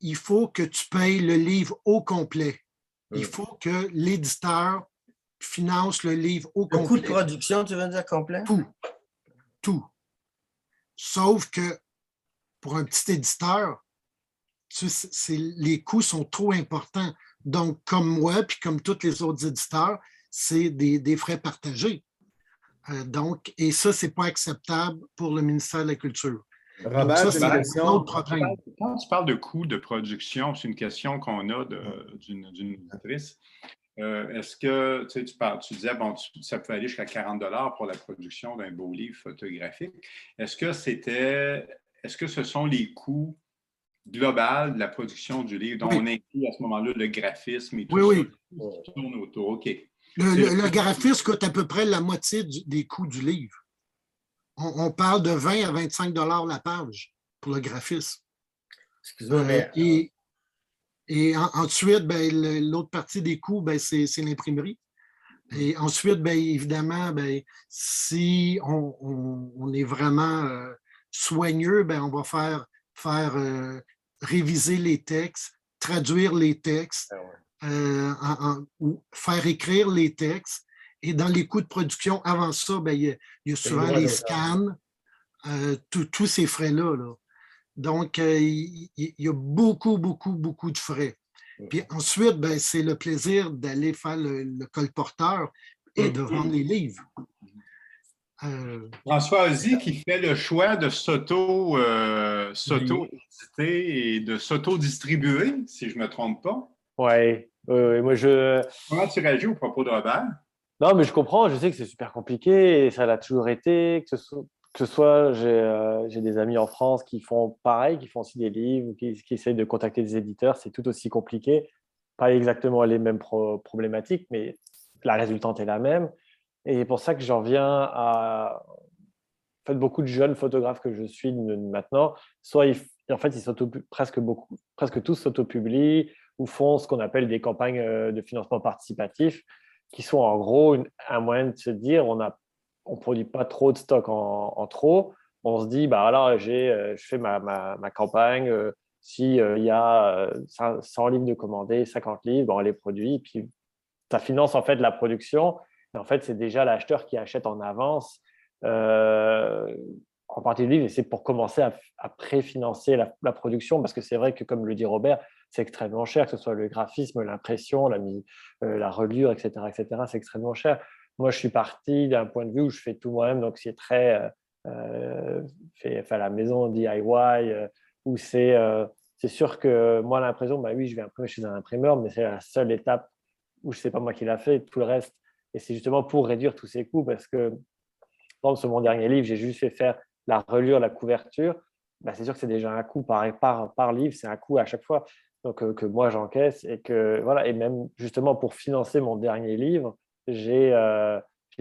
il faut que tu payes le livre au complet. Il faut que l'éditeur finance le livre au complet. Le coût de production, tu veux dire complet? Tout. Sauf que pour un petit éditeur, les coûts sont trop importants. Donc, comme moi, puis comme tous les autres éditeurs, c'est des frais partagés. Et ça, ce n'est pas acceptable pour le ministère de la Culture. Robert, c'est un autre problème. Quand tu parles de coût de production, c'est une question qu'on a d'une auditrice. Est-ce que tu disais, bon, ça peut aller jusqu'à 40 $ pour la production d'un beau livre photographique. Est-ce que ce sont les coûts globaux de la production du livre dont on inclut à ce moment-là le graphisme et tout ça qui tourne autour? OK. Le graphisme coûte à peu près la moitié des coûts du livre. On parle de 20 à 25 $ la page pour le graphisme. Excuse-moi, mais... Et ensuite, l'autre partie des coûts, c'est l'imprimerie. Et ensuite, évidemment, si on est vraiment soigneux, on va faire réviser les textes, traduire les textes, ou faire écrire les textes Et dans les coûts de production, avant ça, ben, il y a souvent droits les d'auteur. scans, tous ces frais-là. Là. Donc, il y a beaucoup, beaucoup, beaucoup de frais. Puis ensuite, ben, c'est le plaisir d'aller faire le colporteur et de vendre les livres. François Ozzy qui fait le choix de s'auto-éditer et de s'auto-distribuer, si je ne me trompe pas. Ouais, moi Comment tu réagis au propos de Robert? Non, mais je comprends, je sais que c'est super compliqué et ça l'a toujours été. Que ce soit j'ai des amis en France qui font pareil, qui font aussi des livres, qui essayent de contacter des éditeurs, c'est tout aussi compliqué. Pas exactement les mêmes problématiques, mais la résultante est la même. Et c'est pour ça que j'en viens à en fait, beaucoup de jeunes photographes que je suis maintenant, soit presque tous s'autopublient ou font ce qu'on appelle des campagnes de financement participatif, qui sont en gros un moyen de se dire on produit pas trop de stock en trop. On se dit, bah alors je fais ma campagne. S'il y a 100 livres de commandés, 50 livres, on les produit. Puis ça finance en fait la production. Et en fait, c'est déjà l'acheteur qui achète en avance en partie du livre. Et c'est pour commencer à préfinancer la production. Parce que c'est vrai que, comme le dit Robert, c'est extrêmement cher, que ce soit le graphisme, l'impression, la reliure, etc., etc. C'est extrêmement cher. Moi, je suis parti d'un point de vue où je fais tout moi-même, donc c'est très fait à la maison, DIY, où c'est sûr que moi, l'impression, bah oui, je vais imprimer chez un imprimeur, mais c'est la seule étape où je ne sais pas moi qui l'a fait, tout le reste. Et c'est justement pour réduire tous ces coûts, parce que, par exemple, sur mon dernier livre, j'ai juste fait faire la reliure, la couverture. Bah, c'est sûr que c'est déjà un coût par livre, c'est un coût à chaque fois. Donc, que moi, j'encaisse. Et que, voilà, et même justement pour financer mon dernier livre, j'ai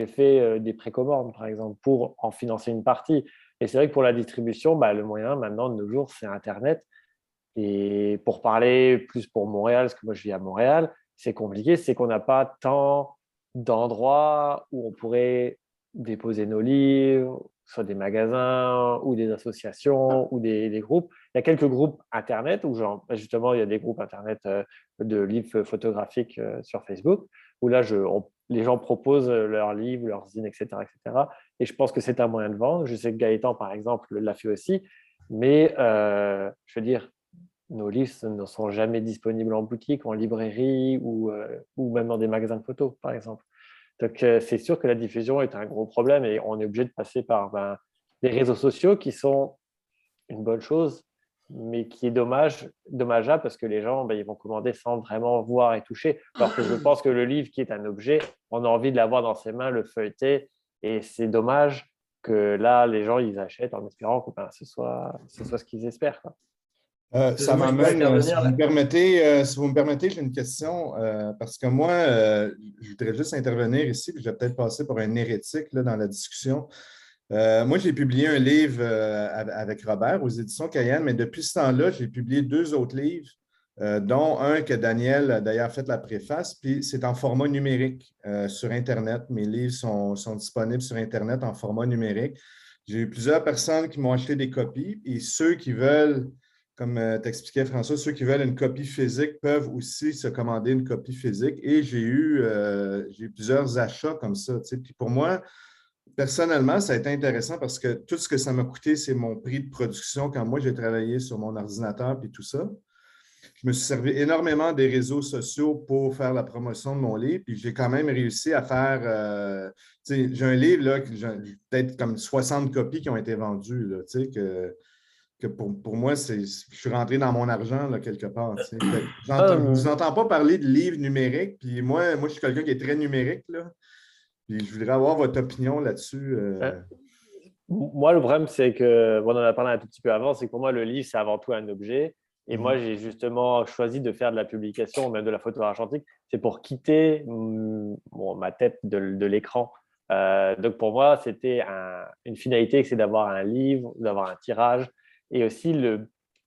fait des précommandes, par exemple, pour en financer une partie. Et c'est vrai que pour la distribution, bah, le moyen maintenant de nos jours, c'est Internet. Et pour parler plus pour Montréal, parce que moi, je vis à Montréal, c'est compliqué, c'est qu'on n'a pas tant d'endroits où on pourrait déposer nos livres, soit des magasins ou des associations ou des groupes. Il y a quelques groupes Internet où justement, il y a des groupes Internet de livres photographiques sur Facebook où là, les gens proposent leurs livres, leurs zines, etc., etc. Et je pense que c'est un moyen de vendre. Je sais que Gaëtan, par exemple, l'a fait aussi. Mais je veux dire, nos livres ne sont jamais disponibles en boutique, en librairie ou même dans des magasins de photos, par exemple. Donc, c'est sûr que la diffusion est un gros problème et on est obligé de passer par les réseaux sociaux qui sont une bonne chose, mais qui est dommageable parce que les gens, ils vont commander sans vraiment voir et toucher. Alors que je pense que le livre qui est un objet, on a envie de l'avoir dans ses mains, le feuilleter, et c'est dommage que là, les gens, ils achètent en espérant que ce soit ce qu'ils espèrent, quoi. Ça Moi, je peux m'amène, intervenir si vous là. me permettez, j'ai une question, parce que moi, je voudrais juste intervenir ici, puis je vais peut-être passer pour un hérétique là, dans la discussion. Moi, j'ai publié un livre avec Robert aux éditions Cayenne, mais depuis ce temps-là, j'ai publié 2 autres livres, dont un que Daniel a d'ailleurs fait la préface, puis c'est en format numérique sur Internet. Mes livres sont disponibles sur Internet en format numérique. J'ai eu plusieurs personnes qui m'ont acheté des copies, et ceux qui veulent, comme t'expliquais François, ceux qui veulent une copie physique peuvent aussi se commander une copie physique. Et j'ai eu plusieurs achats comme ça. Tu sais. Puis pour moi, personnellement, ça a été intéressant parce que tout ce que ça m'a coûté, c'est mon prix de production quand moi j'ai travaillé sur mon ordinateur et tout ça. Je me suis servi énormément des réseaux sociaux pour faire la promotion de mon livre, puis j'ai quand même réussi à faire. Tu sais, j'ai un livre, là, j'ai peut-être comme 60 copies qui ont été vendues, là, tu sais, que pour moi, je suis rentré dans mon argent là, quelque part. Tu sais. Je ne vous entends pas parler de livres numériques, puis moi, je suis quelqu'un qui est très numérique, là. Puis je voudrais avoir votre opinion là-dessus. Moi, le problème, c'est que, on en a parlé un tout petit peu avant, c'est que pour moi, le livre, c'est avant tout un objet. Et moi, j'ai justement choisi de faire de la publication, même de la photo argentique, c'est pour quitter ma tête de l'écran. Donc, pour moi, c'était une finalité, c'est d'avoir un livre, d'avoir un tirage. Et aussi,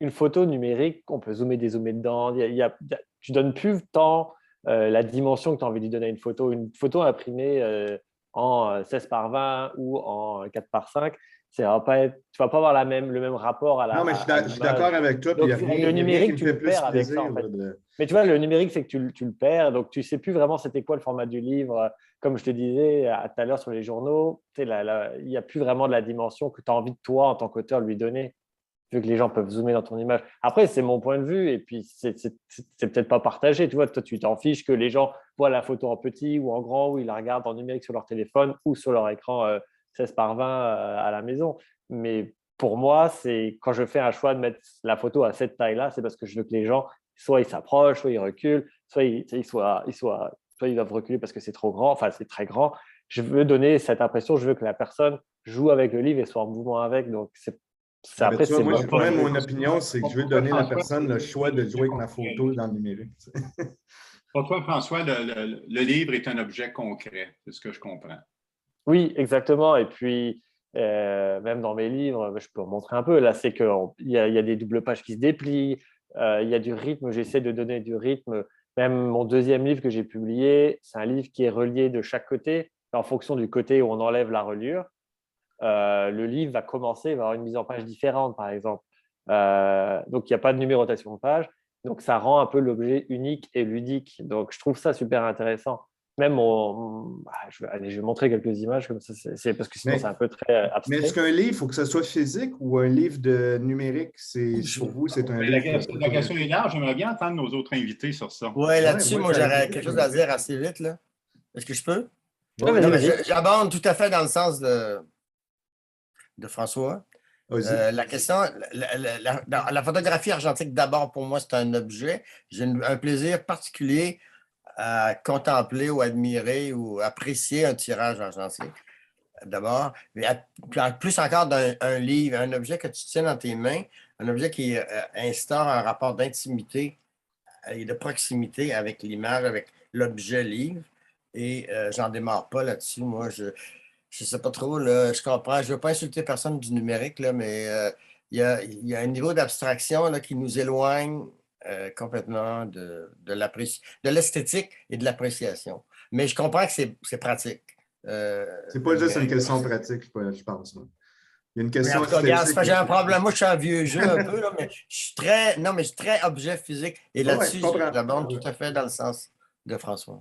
une photo numérique, on peut zoomer, dézoomer dedans. Tu ne donnes plus tant la dimension que tu as envie de donner à une photo. Une photo imprimée en 16 par 20 ou en 4 par 5, tu vas pas avoir le même rapport à la. Non, mais je suis d'accord avec toi. Puis Donc, il y a avec rien, le il y a rien numérique, qui tu me fait le plus perds avec ça, plaisir, en fait. là, de- Mais tu vois, le numérique, c'est que tu le perds, donc tu ne sais plus vraiment c'était quoi le format du livre. Comme je te disais tout à l'heure sur les journaux, tu sais, il n'y a plus vraiment de la dimension que tu as envie de toi, en tant qu'auteur, lui donner, vu que les gens peuvent zoomer dans ton image. Après, c'est mon point de vue, et puis c'est peut-être pas partagé. Tu vois, toi, tu t'en fiches que les gens voient la photo en petit ou en grand, ou ils la regardent en numérique sur leur téléphone ou sur leur écran 16 par 20 à la maison. Mais pour moi, c'est quand je fais un choix de mettre la photo à cette taille-là, c'est parce que je veux que les gens, soit ils s'approchent, soit ils reculent, soit ils doivent reculer parce que c'est trop grand, enfin c'est très grand. Je veux donner cette impression, je veux que la personne joue avec le livre et soit en mouvement avec. Donc Ah, ben, après, tu vois, c'est moi, mon point de vue. mon opinion, c'est que je veux donner à la personne le choix de jouer avec ma photo dans le numérique. Pour toi, François, le livre est un objet concret, c'est ce que je comprends. Oui, exactement. Et puis, même dans mes livres, je peux en montrer un peu. Là, c'est qu'il y a des doubles pages qui se déplient, il y a du rythme, j'essaie de donner du rythme. Même mon deuxième livre que j'ai publié, c'est un livre qui est relié de chaque côté, en fonction du côté où on enlève la reliure. Le livre va commencer, il va avoir une mise en page différente, par exemple. Donc, il n'y a pas de numérotation de page. Donc, ça rend un peu l'objet unique et ludique. Donc, je trouve ça super intéressant. Même, je vais montrer quelques images comme ça, c'est parce que sinon, c'est un peu très Mais est-ce abstrait. qu'un livre, il faut que ce soit physique ou un livre de numérique? Pour vous, c'est un livre. La question est large. J'aimerais bien entendre nos autres invités sur ça. Oui, là-dessus, Ouais, moi, ça j'aurais arrive. quelque chose à dire assez vite. Là. Est-ce que je peux? Ouais, Ouais, Non, vas-y, mais vas-y. j'aborde tout à fait dans le sens de François. vas-y. La question, la photographie argentique, d'abord, pour moi, c'est un objet. J'ai un plaisir particulier à contempler ou admirer ou apprécier un tirage argentique, d'abord. Mais plus encore d'un livre, un objet que tu tiens dans tes mains, un objet qui instaure un rapport d'intimité et de proximité avec l'image, avec l'objet livre. Et j'en démarre pas là-dessus. Moi, je ne sais pas trop, là, je comprends. Je ne veux pas insulter personne du numérique, là, mais il y a un niveau d'abstraction qui nous éloigne complètement de l'esthétique et de l'appréciation. Mais je comprends que c'est pratique. C'est pas juste une question pratique, je pense. Il y a une question regarde, esthétique. j'ai un problème. Moi, je suis un vieux jeu un peu, là, mais je suis très objet physique. Et Ouais, là-dessus, je comprends. j'aborde tout à fait dans le sens de François.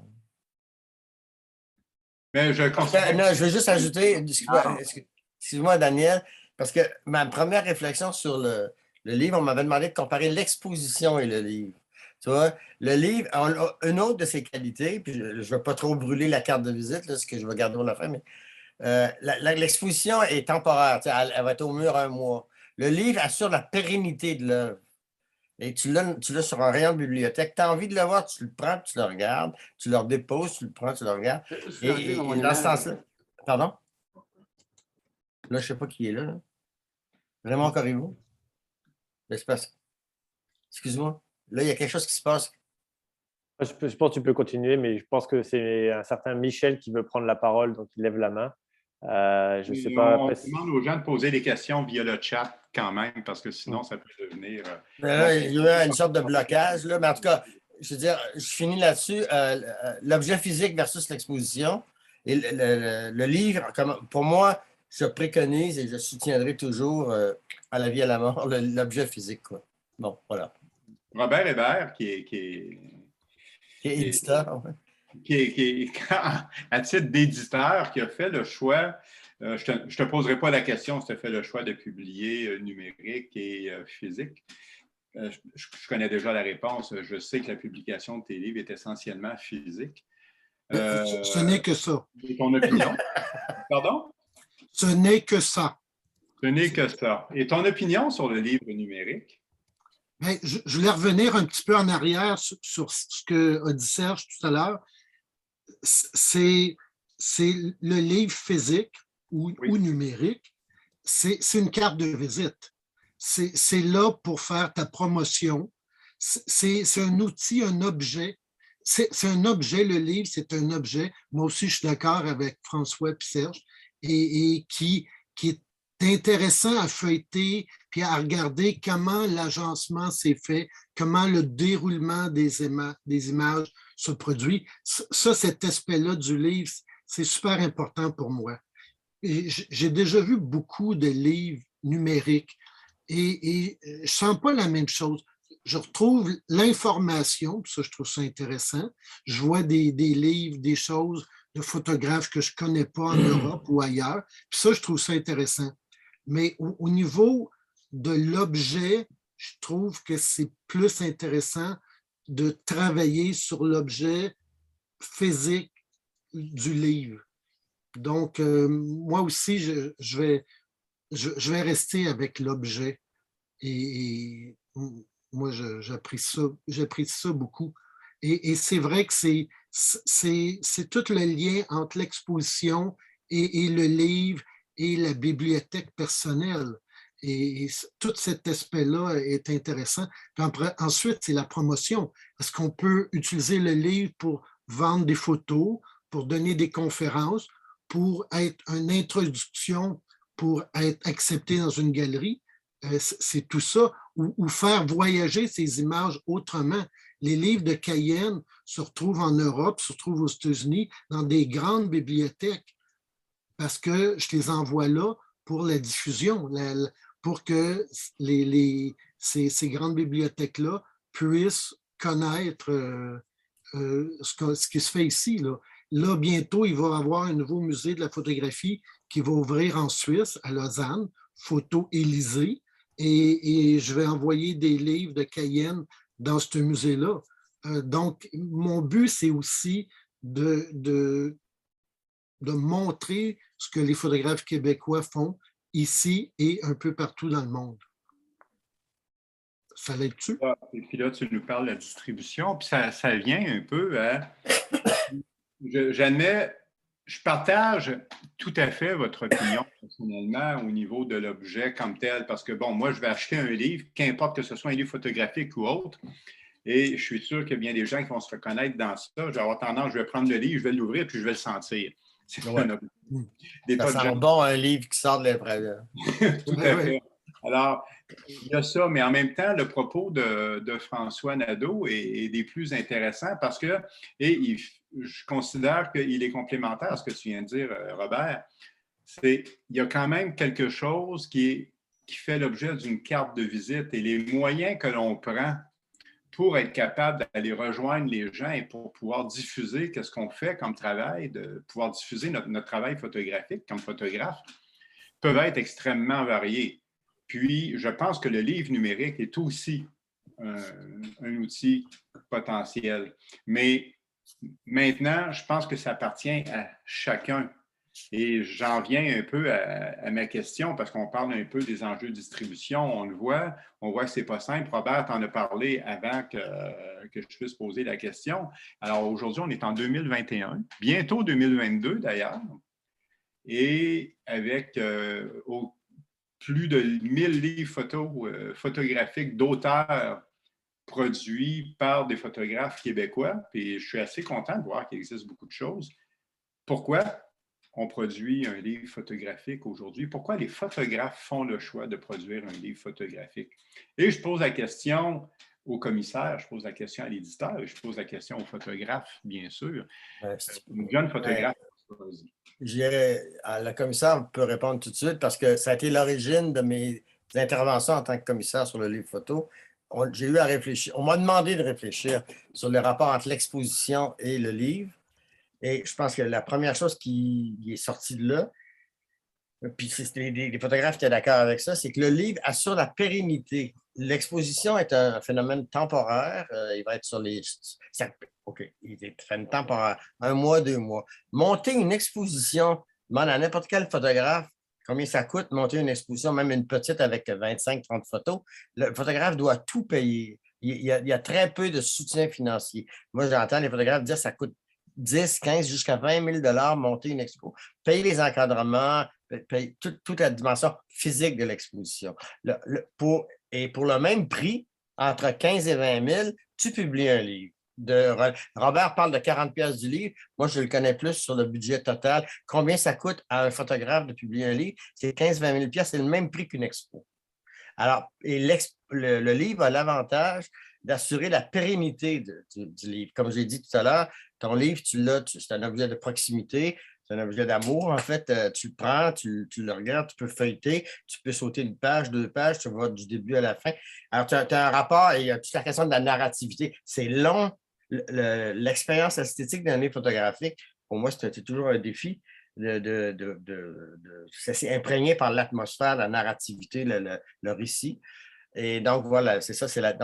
Mais je considère... Non, je veux juste ajouter, excuse-moi, Daniel, parce que ma première réflexion sur le livre, on m'avait demandé de comparer l'exposition et le livre. Tu vois, le livre, une autre de ses qualités, puis je ne veux pas trop brûler la carte de visite, là, ce que je vais garder pour la fin, mais l'exposition est temporaire, elle va être au mur un mois. Le livre assure la pérennité de l'œuvre. Et tu l'as sur un rayon de bibliothèque. Tu as envie de le voir, tu le prends, tu le regardes, tu le redéposes, tu le prends, tu le regardes. Et dans ce sens-là. Pardon? Là, je ne sais pas qui est là. Raymond Corriveau? L'espace. Excuse-moi. Là, il y a quelque chose qui se passe. Je pense que tu peux continuer, mais je pense que c'est un certain Michel qui veut prendre la parole, donc il lève la main. Je sais pas. On demande aux gens de poser des questions via le chat quand même, parce que sinon, ça peut devenir... il y a une sorte de blocage, là, mais en tout cas, je veux dire, je finis là-dessus. L'objet physique versus l'exposition. Et le livre, pour moi, je préconise et je soutiendrai toujours à la vie, à la mort, l'objet physique. Quoi. Bon, voilà. Robert Hébert, qui est éditeur. À titre d'éditeur, qui a fait le choix, je ne te poserai pas la question si tu as fait le choix de publier numérique et physique. Je connais déjà la réponse. Je sais que la publication de tes livres est essentiellement physique. Ce n'est que ça. Ton opinion? Pardon? Ce n'est que ça. Ce n'est que ça. Et ton opinion sur le livre numérique? Bien, je voulais revenir un petit peu en arrière sur ce qu'a dit Serge tout à l'heure. C'est le livre physique ou numérique, c'est une carte de visite. C'est là pour faire ta promotion. C'est un outil, un objet. C'est un objet, le livre, c'est un objet. Moi aussi, je suis d'accord avec François et Serge, et qui est intéressant à feuilleter puis à regarder comment l'agencement s'est fait, comment le déroulement des images se produit. Ça, cet aspect-là du livre, c'est super important pour moi. j'ai déjà vu beaucoup de livres numériques et je ne sens pas la même chose. Je retrouve l'information, ça, je trouve ça intéressant. Je vois des livres, des choses de photographes que je ne connais pas en Europe ou ailleurs. Puis ça, je trouve ça intéressant. Mais au niveau de l'objet, je trouve que c'est plus intéressant de travailler sur l'objet physique du livre. Donc, moi aussi, je vais rester avec l'objet. Et moi, j'apprécie ça beaucoup. Et c'est vrai que c'est tout le lien entre l'exposition et le livre et la bibliothèque personnelle. Et tout cet aspect-là est intéressant. Puis ensuite, c'est la promotion. Est-ce qu'on peut utiliser le livre pour vendre des photos, pour donner des conférences, pour être une introduction, pour être accepté dans une galerie? C'est tout ça. Ou faire voyager ces images autrement. Les livres de Cayenne se retrouvent en Europe, se retrouvent aux États-Unis, dans des grandes bibliothèques, parce que je les envoie là pour la diffusion, pour que ces grandes bibliothèques-là puissent connaître ce qui se fait ici. Là, bientôt, il va y avoir un nouveau musée de la photographie qui va ouvrir en Suisse, à Lausanne, Photo Élysée, et je vais envoyer des livres de Cayenne dans ce musée-là. Donc, mon but, c'est aussi de montrer ce que les photographes québécois font ici et un peu partout dans le monde. Ça l'aide-tu? Et puis là, tu nous parles de la distribution, puis ça vient un peu à... J'admets, je partage tout à fait votre opinion personnellement au niveau de l'objet comme tel, parce que, bon, moi, je vais acheter un livre, qu'importe que ce soit un livre photographique ou autre, et je suis sûr qu'il y a bien des gens qui vont se reconnaître dans ça. Je vais avoir tendance, je vais prendre le livre, je vais l'ouvrir, puis je vais le sentir. C'est un objet. Ça sent bon, un livre qui sort de l'impression. Tout à fait. Alors, il y a ça, mais en même temps, le propos de François Nadeau est des plus intéressants parce que, je considère qu'il est complémentaire à ce que tu viens de dire, Robert, il y a quand même quelque chose qui fait l'objet d'une carte de visite et les moyens que l'on prend pour être capable d'aller rejoindre les gens et pour pouvoir diffuser ce qu'on fait comme travail, de pouvoir diffuser notre travail photographique comme photographe, peuvent être extrêmement variés. Puis, je pense que le livre numérique est aussi un outil potentiel. Mais maintenant, je pense que ça appartient à chacun. Et j'en viens un peu à ma question parce qu'on parle un peu des enjeux de distribution. On voit que ce n'est pas simple. Robert en a parlé avant que je puisse poser la question. Alors aujourd'hui, on est en 2021, bientôt 2022 d'ailleurs, et avec plus de 1000 livres photographiques d'auteurs produits par des photographes québécois. Puis je suis assez content de voir qu'il existe beaucoup de choses. Pourquoi on produit un livre photographique aujourd'hui? Pourquoi les photographes font le choix de produire un livre photographique? Et je pose la question au commissaire, je pose la question à l'éditeur et je pose la question au photographe, bien sûr. Une jeune photographe. Le commissaire peut répondre tout de suite parce que ça a été l'origine de mes interventions en tant que commissaire sur le livre photo. J'ai eu à réfléchir. On m'a demandé de réfléchir sur le rapport entre l'exposition et le livre. Et je pense que la première chose qui est sortie de là, puis des photographes qui sont d'accord avec ça, c'est que le livre assure la pérennité. L'exposition est un phénomène temporaire. Il va être sur les... OK, il est temporaire. 1 mois, 2 mois. Monter une exposition, demande à n'importe quel photographe combien ça coûte, monter une exposition, même une petite avec 25-30 photos. Le photographe doit tout payer. Il y a très peu de soutien financier. Moi, j'entends les photographes dire que ça coûte 10, 15, jusqu'à 20 000 monter une expo. Payer les encadrements, payer toute la dimension physique de l'exposition. Pour le même prix, entre 15 et 20 000, tu publies un livre. Robert parle de 40 pièces du livre. Moi, je le connais plus sur le budget total. Combien ça coûte à un photographe de publier un livre? C'est 15-20 000 pièces. C'est le même prix qu'une expo. Alors, le livre a l'avantage d'assurer la pérennité du livre. Comme je l'ai dit tout à l'heure, ton livre, c'est un objet de proximité. C'est un objet d'amour, en fait. Tu le prends, tu le regardes, tu peux feuilleter, tu peux sauter une page, 2 pages, tu vas du début à la fin. Alors, tu as un rapport et il y a toute la question de la narrativité. C'est long. L'expérience esthétique d'un livre photographique, pour moi, c'était toujours un défi. Ça s'est imprégné par l'atmosphère, la narrativité, le récit. Et donc, voilà, c'est ça, c'est la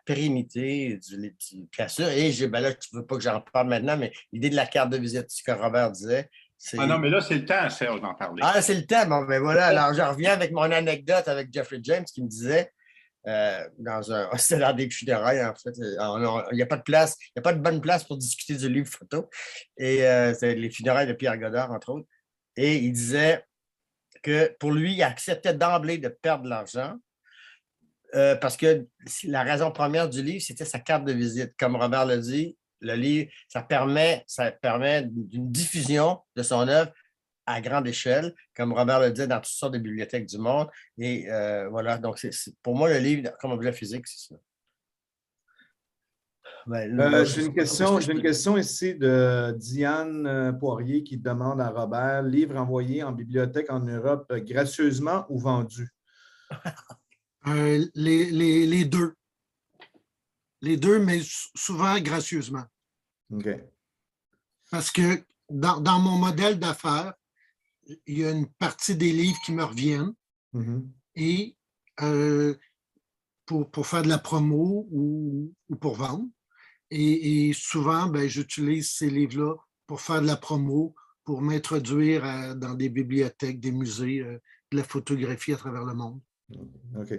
pérennité du cassure. Et là, tu ne veux pas que j'en parle maintenant, mais l'idée de la carte de visite, ce que Robert disait. Ah non, mais là, c'est le temps, Serge, d'en parler. Ah, c'est le temps. Bon, ben voilà, alors je reviens avec mon anecdote avec Jeffrey James qui me disait, c'était dans des funérailles, en fait, il n'y a pas de place, il n'y a pas de bonne place pour discuter du livre photo. Et c'est les funérailles de Pierre Godard, entre autres. Et il disait que pour lui, il acceptait d'emblée de perdre de l'argent. Parce que la raison première du livre, c'était sa carte de visite. Comme Robert l'a dit, le livre, ça permet une diffusion de son œuvre à grande échelle, comme Robert le dit, dans toutes sortes de bibliothèques du monde. Et voilà, donc pour moi, le livre, comme objet physique, c'est ça. J'ai une question ici de Diane Poirier qui demande à Robert, livre envoyé en bibliothèque en Europe gracieusement ou vendu? Les deux. Les deux, mais souvent gracieusement. OK. Parce que dans mon modèle d'affaires, il y a une partie des livres qui me reviennent et pour faire de la promo ou pour vendre. Et souvent, j'utilise ces livres-là pour faire de la promo, pour m'introduire dans des bibliothèques, des musées de la photographie à travers le monde. OK.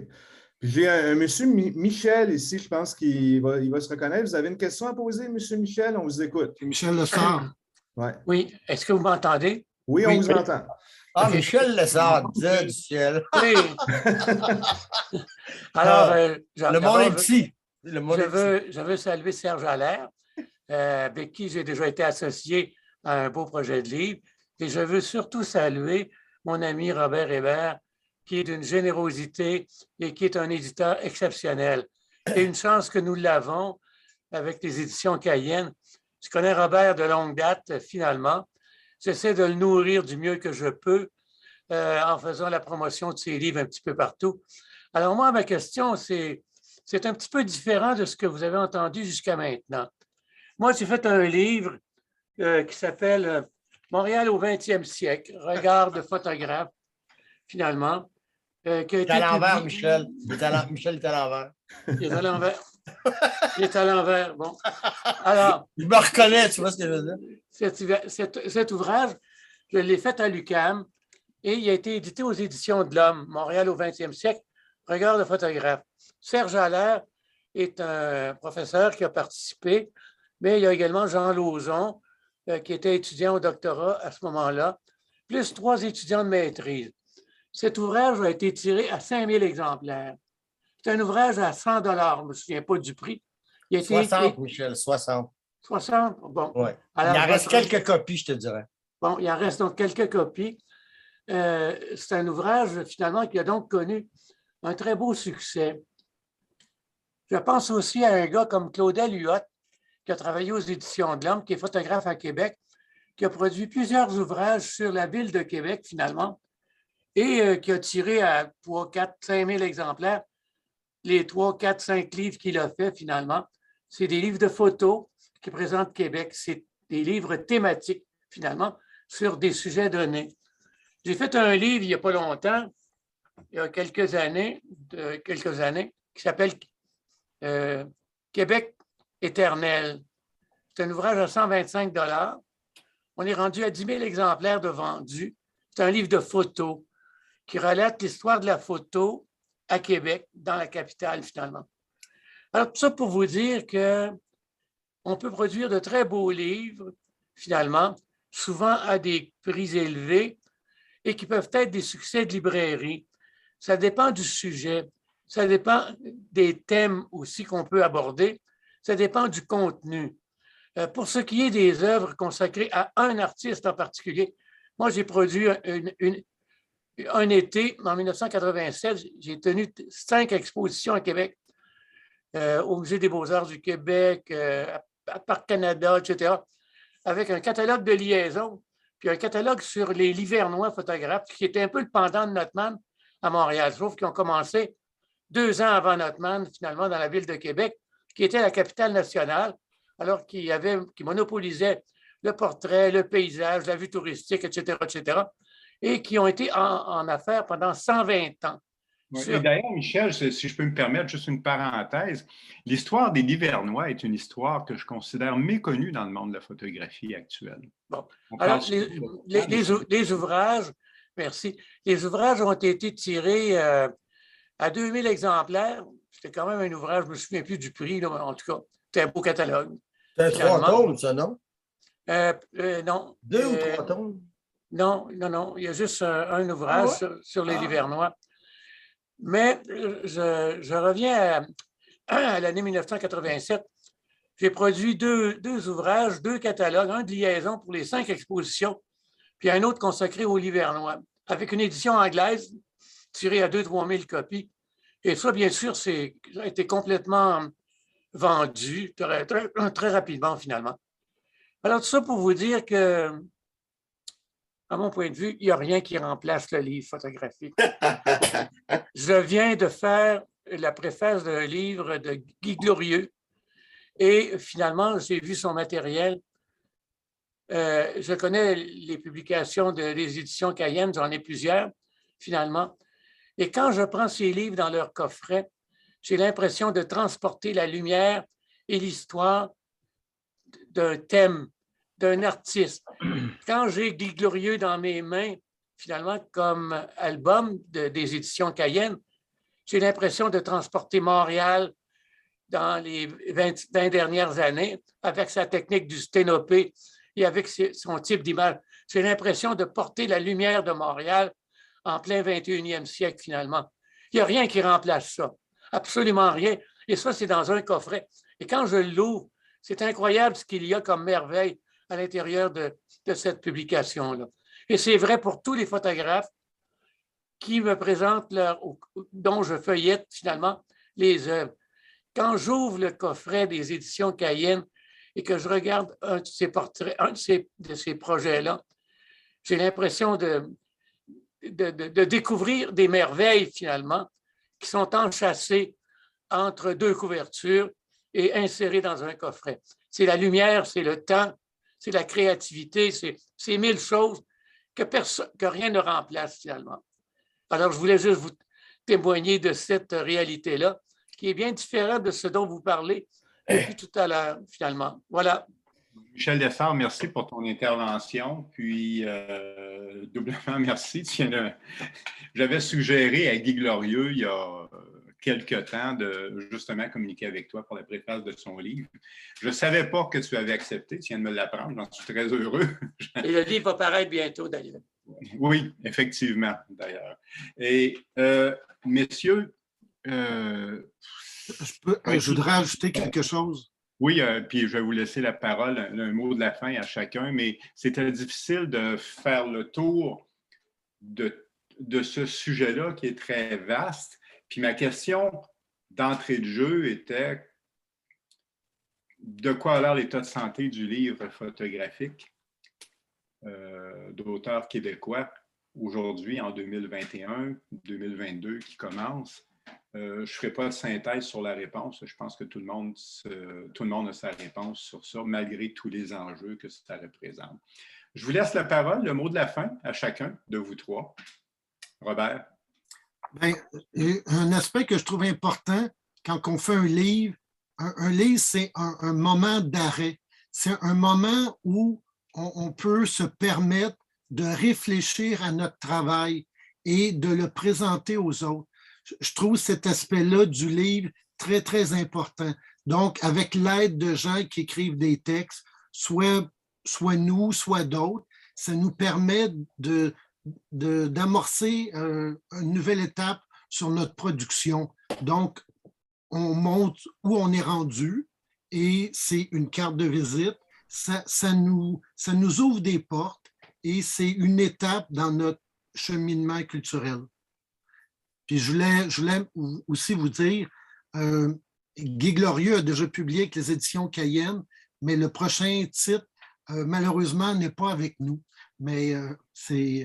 Puis j'ai un monsieur Michel ici, je pense qu'il va se reconnaître. Vous avez une question à poser, monsieur Michel? On vous écoute. C'est Michel Lessard. Ouais. Oui. Est-ce que vous m'entendez? Oui, on vous entend. Ah, okay. Michel Lessard, Dieu du ciel. Oui. Alors, le monde est petit. Je veux saluer Serge Allaire, avec qui j'ai déjà été associé à un beau projet de livre. Et je veux surtout saluer mon ami Robert Hébert, qui est d'une générosité et qui est un éditeur exceptionnel. C'est une chance que nous l'avons avec les éditions Cayenne. Je connais Robert de longue date, finalement. J'essaie de le nourrir du mieux que je peux en faisant la promotion de ses livres un petit peu partout. Alors moi, ma question, c'est un petit peu différent de ce que vous avez entendu jusqu'à maintenant. Moi, j'ai fait un livre qui s'appelle « Montréal au 20e siècle, regard de photographe », finalement. Il est à l'envers, Michel. Michel est à l'envers. Il est à l'envers. Il est à l'envers, bon. Alors, je me reconnais, tu vois ce que je veux dire? Cet ouvrage, je l'ai fait à l'UQAM et il a été édité aux Éditions de l'Homme, Montréal au 20e siècle, regard de photographe. Serge Allaire est un professeur qui a participé, mais il y a également Jean Lauzon, qui était étudiant au doctorat à ce moment-là, plus 3 étudiants de maîtrise. Cet ouvrage a été tiré à 5000 exemplaires. C'est un ouvrage à 100 $, je ne me souviens pas du prix. Il a 60, Michel, 60. 60? Bon. Ouais. Alors, il en reste quelques copies, je te dirais. Bon, il en reste donc quelques copies. C'est un ouvrage, finalement, qui a donc connu un très beau succès. Je pense aussi à un gars comme Claudel Huot, qui a travaillé aux Éditions de l'Homme, qui est photographe à Québec, qui a produit plusieurs ouvrages sur la ville de Québec, finalement, et qui a tiré à 3, 4, 5 000 exemplaires les 3, 4, 5 livres qu'il a fait, finalement. C'est des livres de photos qui présentent Québec. C'est des livres thématiques, finalement, sur des sujets donnés. J'ai fait un livre il n'y a pas longtemps, il y a quelques années, qui s'appelle Québec éternel. C'est un ouvrage à 125 $. On est rendu à 10 000 exemplaires de vendus. C'est un livre de photos qui relate l'histoire de la photo à Québec, dans la capitale, finalement. Alors, tout ça pour vous dire qu'on peut produire de très beaux livres, finalement, souvent à des prix élevés et qui peuvent être des succès de librairie. Ça dépend du sujet, ça dépend des thèmes aussi qu'on peut aborder, ça dépend du contenu. Pour ce qui est des œuvres consacrées à un artiste en particulier, moi, j'ai produit un été, en 1987, j'ai tenu 5 expositions à Québec, au Musée des Beaux-Arts du Québec, à Parc Canada, etc., avec un catalogue de liaison puis un catalogue sur les Livernois photographes, qui était un peu le pendant de Notman à Montréal, sauf qu'ils ont commencé 2 ans avant Notman, finalement, dans la ville de Québec, qui était la capitale nationale, alors qu'ils monopolisaient le portrait, le paysage, la vue touristique, etc., et qui ont été en affaires pendant 120 ans. Oui. Et d'ailleurs, Michel, si je peux me permettre juste une parenthèse, l'histoire des Livernois est une histoire que je considère méconnue dans le monde de la photographie actuelle. Bon. Alors, les ouvrages, merci, les ouvrages ont été tirés à 2000 exemplaires. C'était quand même un ouvrage, je ne me souviens plus du prix, là, en tout cas, c'était un beau catalogue. C'est un 3 tomes, ça, non? Non. 2 ou 3 tomes? Non, il y a juste un ouvrage sur les Livernois. Mais je reviens à l'année 1987. J'ai produit deux ouvrages, 2 catalogues, un de liaison pour les 5 expositions, puis un autre consacré aux Livernois, avec une édition anglaise tirée à 2-3 000 copies. Et ça, bien sûr, ça a été complètement vendu très rapidement, finalement. Alors, tout ça pour vous dire que, à mon point de vue, il n'y a rien qui remplace le livre photographique. Je viens de faire la préface d'un livre de Guy Glorieux et finalement, j'ai vu son matériel. Je connais les publications des éditions Cayenne, j'en ai plusieurs, finalement. Et quand je prends ces livres dans leur coffret, j'ai l'impression de transporter la lumière et l'histoire d'un thème, d'un artiste. Quand j'ai Guy Glorieux dans mes mains, finalement, comme album des éditions Cayenne, j'ai l'impression de transporter Montréal dans les 20 dernières années avec sa technique du sténopé et avec son type d'image. J'ai l'impression de porter la lumière de Montréal en plein 21e siècle, finalement. Il n'y a rien qui remplace ça. Absolument rien. Et ça, c'est dans un coffret. Et quand je l'ouvre, c'est incroyable ce qu'il y a comme merveille à l'intérieur de cette publication-là. Et c'est vrai pour tous les photographes qui me présentent dont je feuillette finalement les œuvres. Quand j'ouvre le coffret des éditions Cayenne et que je regarde un de ces portraits, un de ces projets-là, j'ai l'impression de découvrir des merveilles finalement qui sont enchâssées entre 2 couvertures et insérées dans un coffret. C'est la lumière, c'est le temps, c'est la créativité, c'est 1000 choses que rien ne remplace finalement. Alors, je voulais juste vous témoigner de cette réalité-là, qui est bien différente de ce dont vous parlez depuis tout à l'heure, finalement. Voilà. Michel Dessart, merci pour ton intervention. Puis, doublement merci. J'avais suggéré à Guy Glorieux, il y a quelque temps, de justement communiquer avec toi pour la préface de son livre. Je ne savais pas que tu avais accepté. Tu viens de me l'apprendre. J'en suis très heureux. Et le livre va paraître bientôt, d'ailleurs. Oui, effectivement, d'ailleurs. Et, messieurs, je voudrais ajouter quelque chose. Oui, puis je vais vous laisser la parole, un mot de la fin à chacun, mais c'était difficile de faire le tour de ce sujet-là qui est très vaste. Puis ma question d'entrée de jeu était de quoi a l'air l'état de santé du livre photographique d'auteurs québécois aujourd'hui en 2021-2022 qui commence. Je ne ferai pas de synthèse sur la réponse. Je pense que tout le monde a sa réponse sur ça, malgré tous les enjeux que ça représente. Je vous laisse la parole, le mot de la fin à chacun de vous 3. Robert. Bien, un aspect que je trouve important quand on fait un livre, c'est un moment d'arrêt. C'est un moment où on peut se permettre de réfléchir à notre travail et de le présenter aux autres. Je trouve cet aspect-là du livre très, très important. Donc, avec l'aide de gens qui écrivent des textes, soit nous, soit d'autres, ça nous permet d'amorcer une nouvelle étape sur notre production. Donc, on montre où on est rendu et c'est une carte de visite. Ça nous ouvre des portes et c'est une étape dans notre cheminement culturel. Puis je voulais aussi vous dire, Guy Glorieux a déjà publié avec les éditions Cayenne, mais le prochain titre, malheureusement, n'est pas avec nous. mais je suis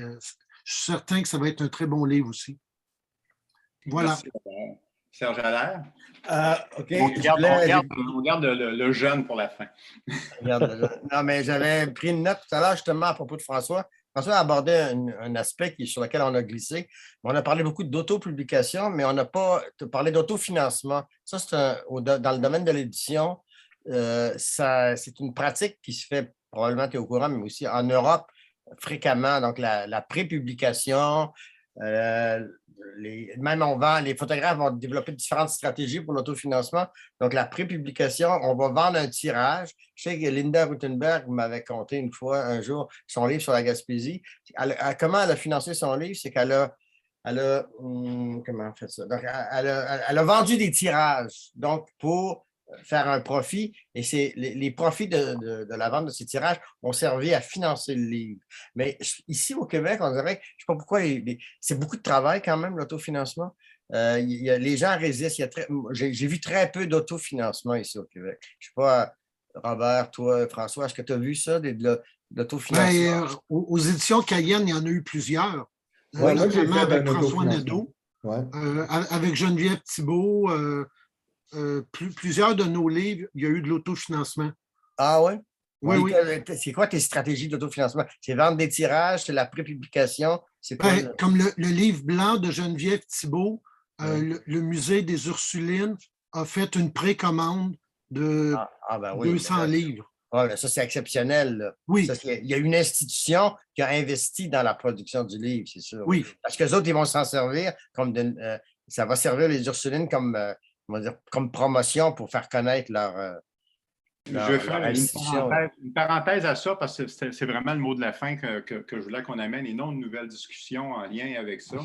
certain que ça va être un très bon livre aussi. Voilà. Merci, Serge Allaire. OK. On garde le jeune pour la fin. Non, mais j'avais pris une note tout à l'heure justement à propos de François. François a abordé un aspect sur lequel on a glissé. On a parlé beaucoup d'autopublication, mais on n'a pas parlé d'autofinancement. Ça, c'est dans le domaine de l'édition. C'est une pratique qui se fait, probablement tu es au courant, mais aussi en Europe fréquemment. Donc, la prépublication, les photographes vont développer différentes stratégies pour l'autofinancement. Donc, la prépublication, on va vendre un tirage. Je sais que Linda Ruthenberg m'avait conté une fois, un jour, son livre sur la Gaspésie. Comment elle a financé son livre? C'est qu'elle a comment on fait ça? Donc, elle a vendu des tirages, donc pour faire un profit, et c'est les profits de la vente de ces tirages ont servi à financer le livre. Mais ici au Québec, on dirait, je ne sais pas pourquoi, c'est beaucoup de travail quand même, l'autofinancement. Les gens résistent. J'ai vu très peu d'autofinancement ici au Québec. Je ne sais pas, Robert, toi, François, est-ce que tu as vu ça, de l'autofinancement? Aux éditions Cayenne, il y en a eu plusieurs. Ouais, moi, j'ai notamment fait avec un François autofinancement. Nadeau, Ouais. avec Geneviève Thibault. Plusieurs de nos livres, il y a eu de l'autofinancement. Ah ouais? Oui, oui. C'est quoi tes stratégies d'autofinancement? C'est vendre des tirages, c'est la prépublication? C'est quoi? Comme le livre blanc de Geneviève Thibault, le musée des Ursulines a fait une précommande de 200 livres. Ouais, ça, c'est exceptionnel. Là. Oui. Il y a une institution qui a investi dans la production du livre, c'est sûr. Oui. Parce qu'eux autres, ils vont s'en servir ça va servir les Ursulines comme promotion pour faire connaître leur je vais faire une parenthèse à ça parce que c'est vraiment le mot de la fin que je voulais qu'on amène et non une nouvelle discussion en lien avec ça.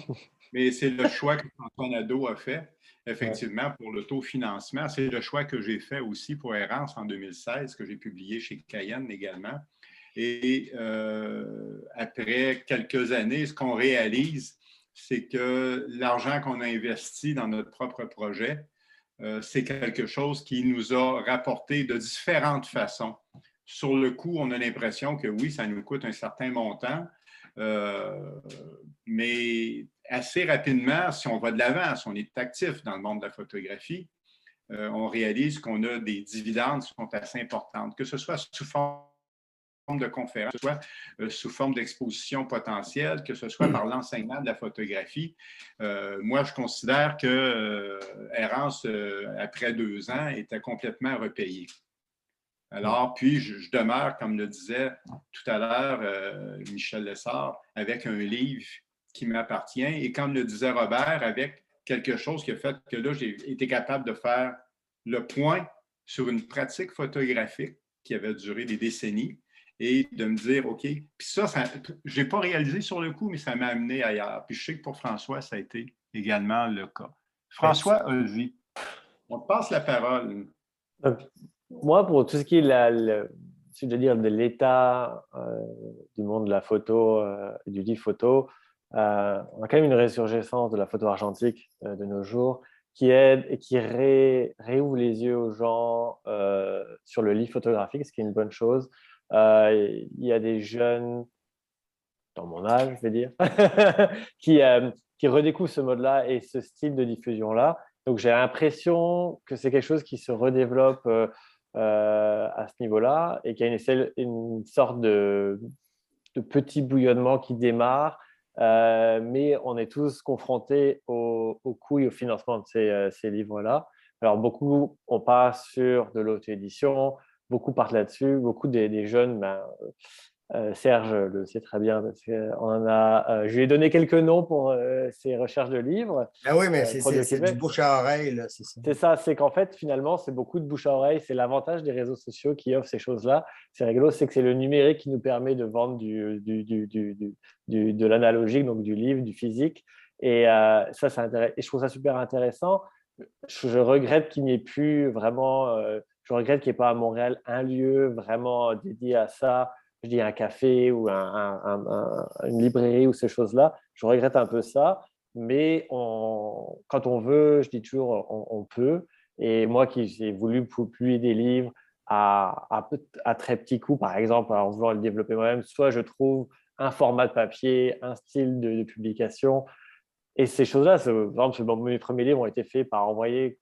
Mais c'est le choix que François Nadeau a fait, effectivement, pour l'autofinancement. C'est le choix que j'ai fait aussi pour Errance en 2016, que j'ai publié chez Cayenne également. Et après quelques années, ce qu'on réalise, c'est que l'argent qu'on a investi dans notre propre projet, c'est quelque chose qui nous a rapporté de différentes façons. Sur le coup, on a l'impression que oui, ça nous coûte un certain montant, mais assez rapidement, si on va de l'avant, si on est actif dans le monde de la photographie, on réalise qu'on a des dividendes qui sont assez importantes, que ce soit sous forme de conférences, que ce soit sous forme d'exposition potentielle, que ce soit par l'enseignement de la photographie. Moi, je considère que Errance, après 2 ans, était complètement repayée. Alors, puis, je demeure, comme le disait tout à l'heure Michel Lessard, avec un livre qui m'appartient et, comme le disait Robert, avec quelque chose qui a fait que là, j'ai été capable de faire le point sur une pratique photographique qui avait duré des décennies et de me dire, OK, puis ça je n'ai pas réalisé sur le coup, mais ça m'a amené ailleurs. Puis je sais que pour François, ça a été également le cas. François, vas-y. On te passe la parole. Moi, pour tout ce qui est de l'état du monde de la photo, du livre photo, on a quand même une résurgescence de la photo argentique de nos jours qui aide et qui réouvre les yeux aux gens sur le livre photographique, ce qui est une bonne chose. Il y a des jeunes, dans mon âge, je vais dire, qui redécouvrent ce mode-là et ce style de diffusion-là. Donc, j'ai l'impression que c'est quelque chose qui se redéveloppe à ce niveau-là et qu'il y a une sorte de petit bouillonnement qui démarre, mais on est tous confrontés aux coûts et au financement de ces livres-là. Alors, beaucoup, on passe sur de l'auto-édition, beaucoup partent là-dessus, beaucoup des jeunes, Serge le sait très bien parce je lui ai donné quelques noms pour ses recherches de livres. Ah oui, mais c'est du bouche à oreille. Là, c'est ça. C'est ça, c'est qu'en fait, finalement, c'est beaucoup de bouche à oreille. C'est l'avantage des réseaux sociaux qui offrent ces choses-là. C'est rigolo, c'est que c'est le numérique qui nous permet de vendre de l'analogique, donc du livre, du physique. Et ça, c'est intéressant. Et je trouve ça super intéressant. Je regrette qu'il n'y ait plus vraiment, je regrette qu'il n'y ait pas à Montréal un lieu vraiment dédié à ça. Je dis un café ou une librairie ou ces choses-là. Je regrette un peu ça, mais quand on veut, je dis toujours, on peut. Et moi qui j'ai voulu publier des livres à très petit coût, par exemple, en voulant le développer moi-même, soit je trouve un format de papier, un style de publication. Et ces choses-là, par exemple, mes premiers livres ont été faits par envoyer,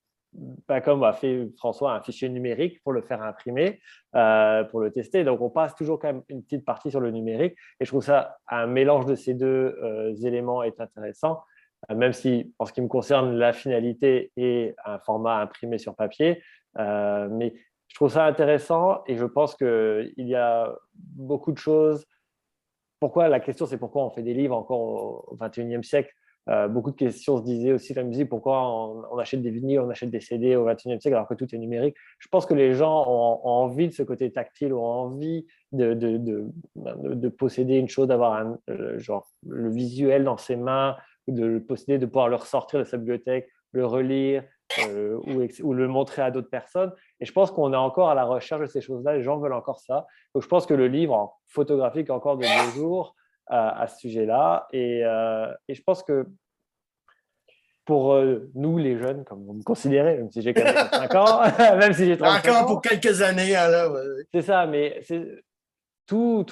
pas comme a fait François, un fichier numérique pour le faire imprimer, pour le tester. Donc, on passe toujours quand même une petite partie sur le numérique. Et je trouve ça, un mélange de ces deux éléments est intéressant, même si, en ce qui me concerne, la finalité est un format imprimé sur papier. Mais je trouve ça intéressant et je pense qu'il y a beaucoup de choses. La question, c'est pourquoi on fait des livres encore au XXIe siècle. Beaucoup de questions se disaient aussi dans la musique, pourquoi on achète des vinyles, on achète des CD au XXIe siècle alors que tout est numérique. Je pense que les gens ont envie de ce côté tactile, ont envie de posséder une chose, d'avoir genre le visuel dans ses mains, de le posséder, de pouvoir le ressortir de sa bibliothèque, le relire ou le montrer à d'autres personnes. Et je pense qu'on est encore à la recherche de ces choses-là, les gens veulent encore ça. Donc je pense que le livre photographique encore de nos jours à ce sujet-là. Et je pense que pour nous, les jeunes, comme vous me considérez, même si j'ai 45 ans, même si j'ai 35 Encore ans, pour quelques années. Hein, là, ouais. c'est ça, mais c'est tout.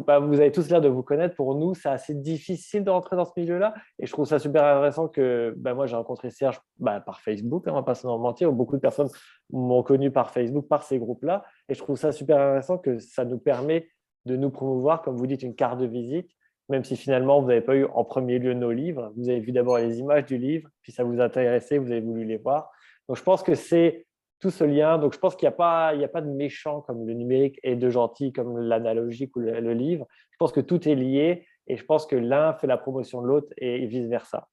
Bah, vous avez tous l'air de vous connaître. Pour nous, c'est assez difficile de rentrer dans ce milieu-là. Et je trouve ça super intéressant que moi, j'ai rencontré Serge par Facebook, hein, on ne va pas se mentir. Beaucoup de personnes m'ont connu par Facebook, par ces groupes-là. Et je trouve ça super intéressant que ça nous permet de nous promouvoir, comme vous dites, une carte de visite. Même si finalement, vous n'avez pas eu en premier lieu nos livres. Vous avez vu d'abord les images du livre, puis ça vous intéressait, vous avez voulu les voir. Donc, je pense que c'est tout ce lien. Donc, je pense qu'il n'y a pas de méchant comme le numérique et de gentil comme l'analogique ou le livre. Je pense que tout est lié et je pense que l'un fait la promotion de l'autre et vice-versa.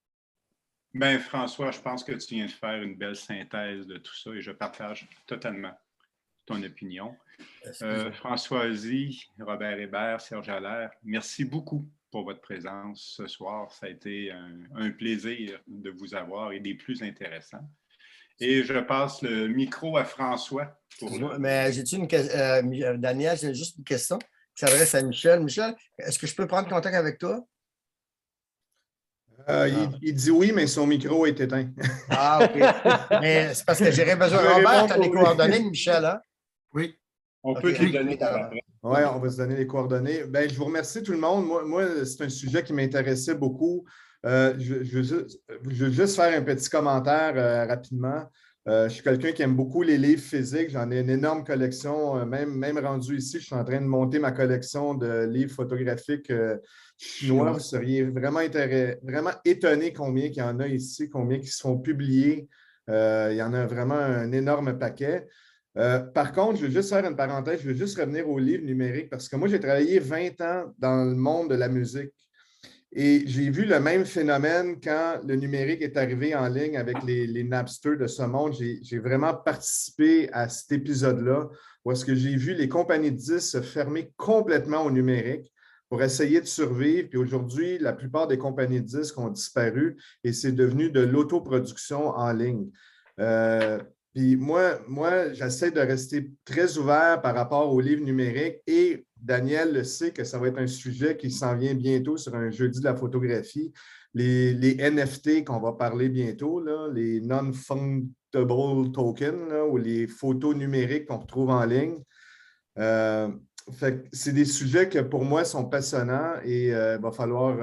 Bien, François, je pense que tu viens de faire une belle synthèse de tout ça et je partage totalement ton opinion. François Ozzie, Robert Hébert, Serge Allaire, merci beaucoup pour votre présence ce soir. Ça a été un plaisir de vous avoir et des plus intéressants. Et je passe le micro à François. Mais j'ai-tu une question? Daniel, j'ai juste une question qui s'adresse à Michel. Michel, est-ce que je peux prendre contact avec toi? Il dit oui, mais son micro est éteint. Ah, OK. Mais c'est parce que j'aurais besoin. Robert, tu as les coordonnées de Michel, hein? Oui. On peut te les donner après. Oui, on va se donner les coordonnées. Ben, je vous remercie tout le monde. Moi c'est un sujet qui m'intéressait beaucoup. Je veux juste faire un petit commentaire rapidement. Je suis quelqu'un qui aime beaucoup les livres physiques. J'en ai une énorme collection, même rendu ici. Je suis en train de monter ma collection de livres photographiques chinois. Vous seriez vraiment étonné combien il y en a ici, combien qui se font publier. Il y en a vraiment un énorme paquet. Par contre, je veux juste faire une parenthèse, je veux juste revenir au livre numérique parce que moi, j'ai travaillé 20 ans dans le monde de la musique et j'ai vu le même phénomène quand le numérique est arrivé en ligne avec les Napster de ce monde. J'ai vraiment participé à cet épisode-là où est-ce que j'ai vu les compagnies de disques se fermer complètement au numérique pour essayer de survivre. Puis aujourd'hui, la plupart des compagnies de disques ont disparu et c'est devenu de l'autoproduction en ligne. Puis moi, j'essaie de rester très ouvert par rapport aux livres numériques et Daniel le sait que ça va être un sujet qui s'en vient bientôt sur un jeudi de la photographie. Les NFT qu'on va parler bientôt, là, les non-fungible tokens là, ou les photos numériques qu'on retrouve en ligne. C'est des sujets qui, pour moi, sont passionnants et il va falloir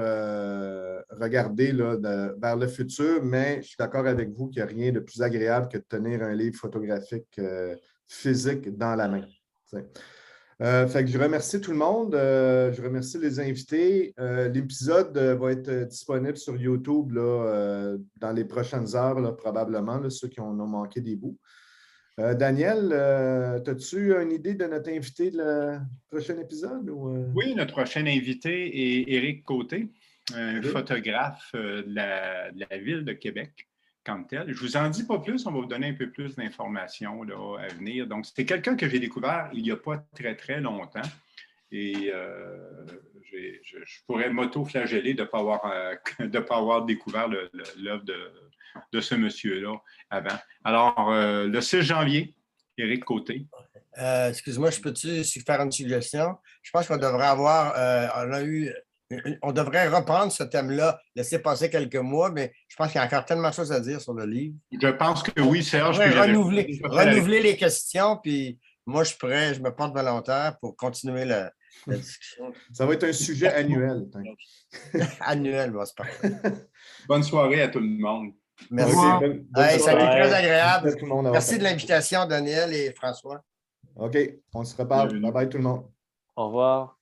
regarder là, vers le futur, mais je suis d'accord avec vous qu'il n'y a rien de plus agréable que de tenir un livre photographique physique dans la main. Fait que je remercie tout le monde. Je remercie les invités. L'épisode va être disponible sur YouTube là, dans les prochaines heures, là, probablement, là, ceux qui en ont manqué des bouts. Daniel, as-tu une idée de notre invité de le prochain épisode? Ou... Oui, notre prochain invité est Éric Côté, un photographe de la ville de Québec, comme tel. Je ne vous en dis pas plus, on va vous donner un peu plus d'informations là, à venir. Donc, c'était quelqu'un que j'ai découvert il n'y a pas très, très longtemps. Et je pourrais m'auto-flageller de ne pas avoir découvert l'œuvre de ce monsieur-là avant. Alors, le 6 janvier, Éric Côté. Excuse-moi, je peux-tu faire une suggestion? Je pense qu'on devrait on devrait reprendre ce thème-là, laisser passer quelques mois, mais je pense qu'il y a encore tellement de choses à dire sur le livre. Je pense que oui, Serge. Renouveler les questions, puis moi, je me porte volontaire pour continuer La discussion Ça va être un sujet annuel. annuelle, bon, c'est parfait. Bonne soirée à tout le monde. Merci. revoir. Bonne Hey, ça a été soirée. très agréable. Merci à tout le monde d'avoir Merci de participé. l'invitation, Daniel et François. OK, on se reparle. Bienvenue. Bye bye tout le monde. Au revoir.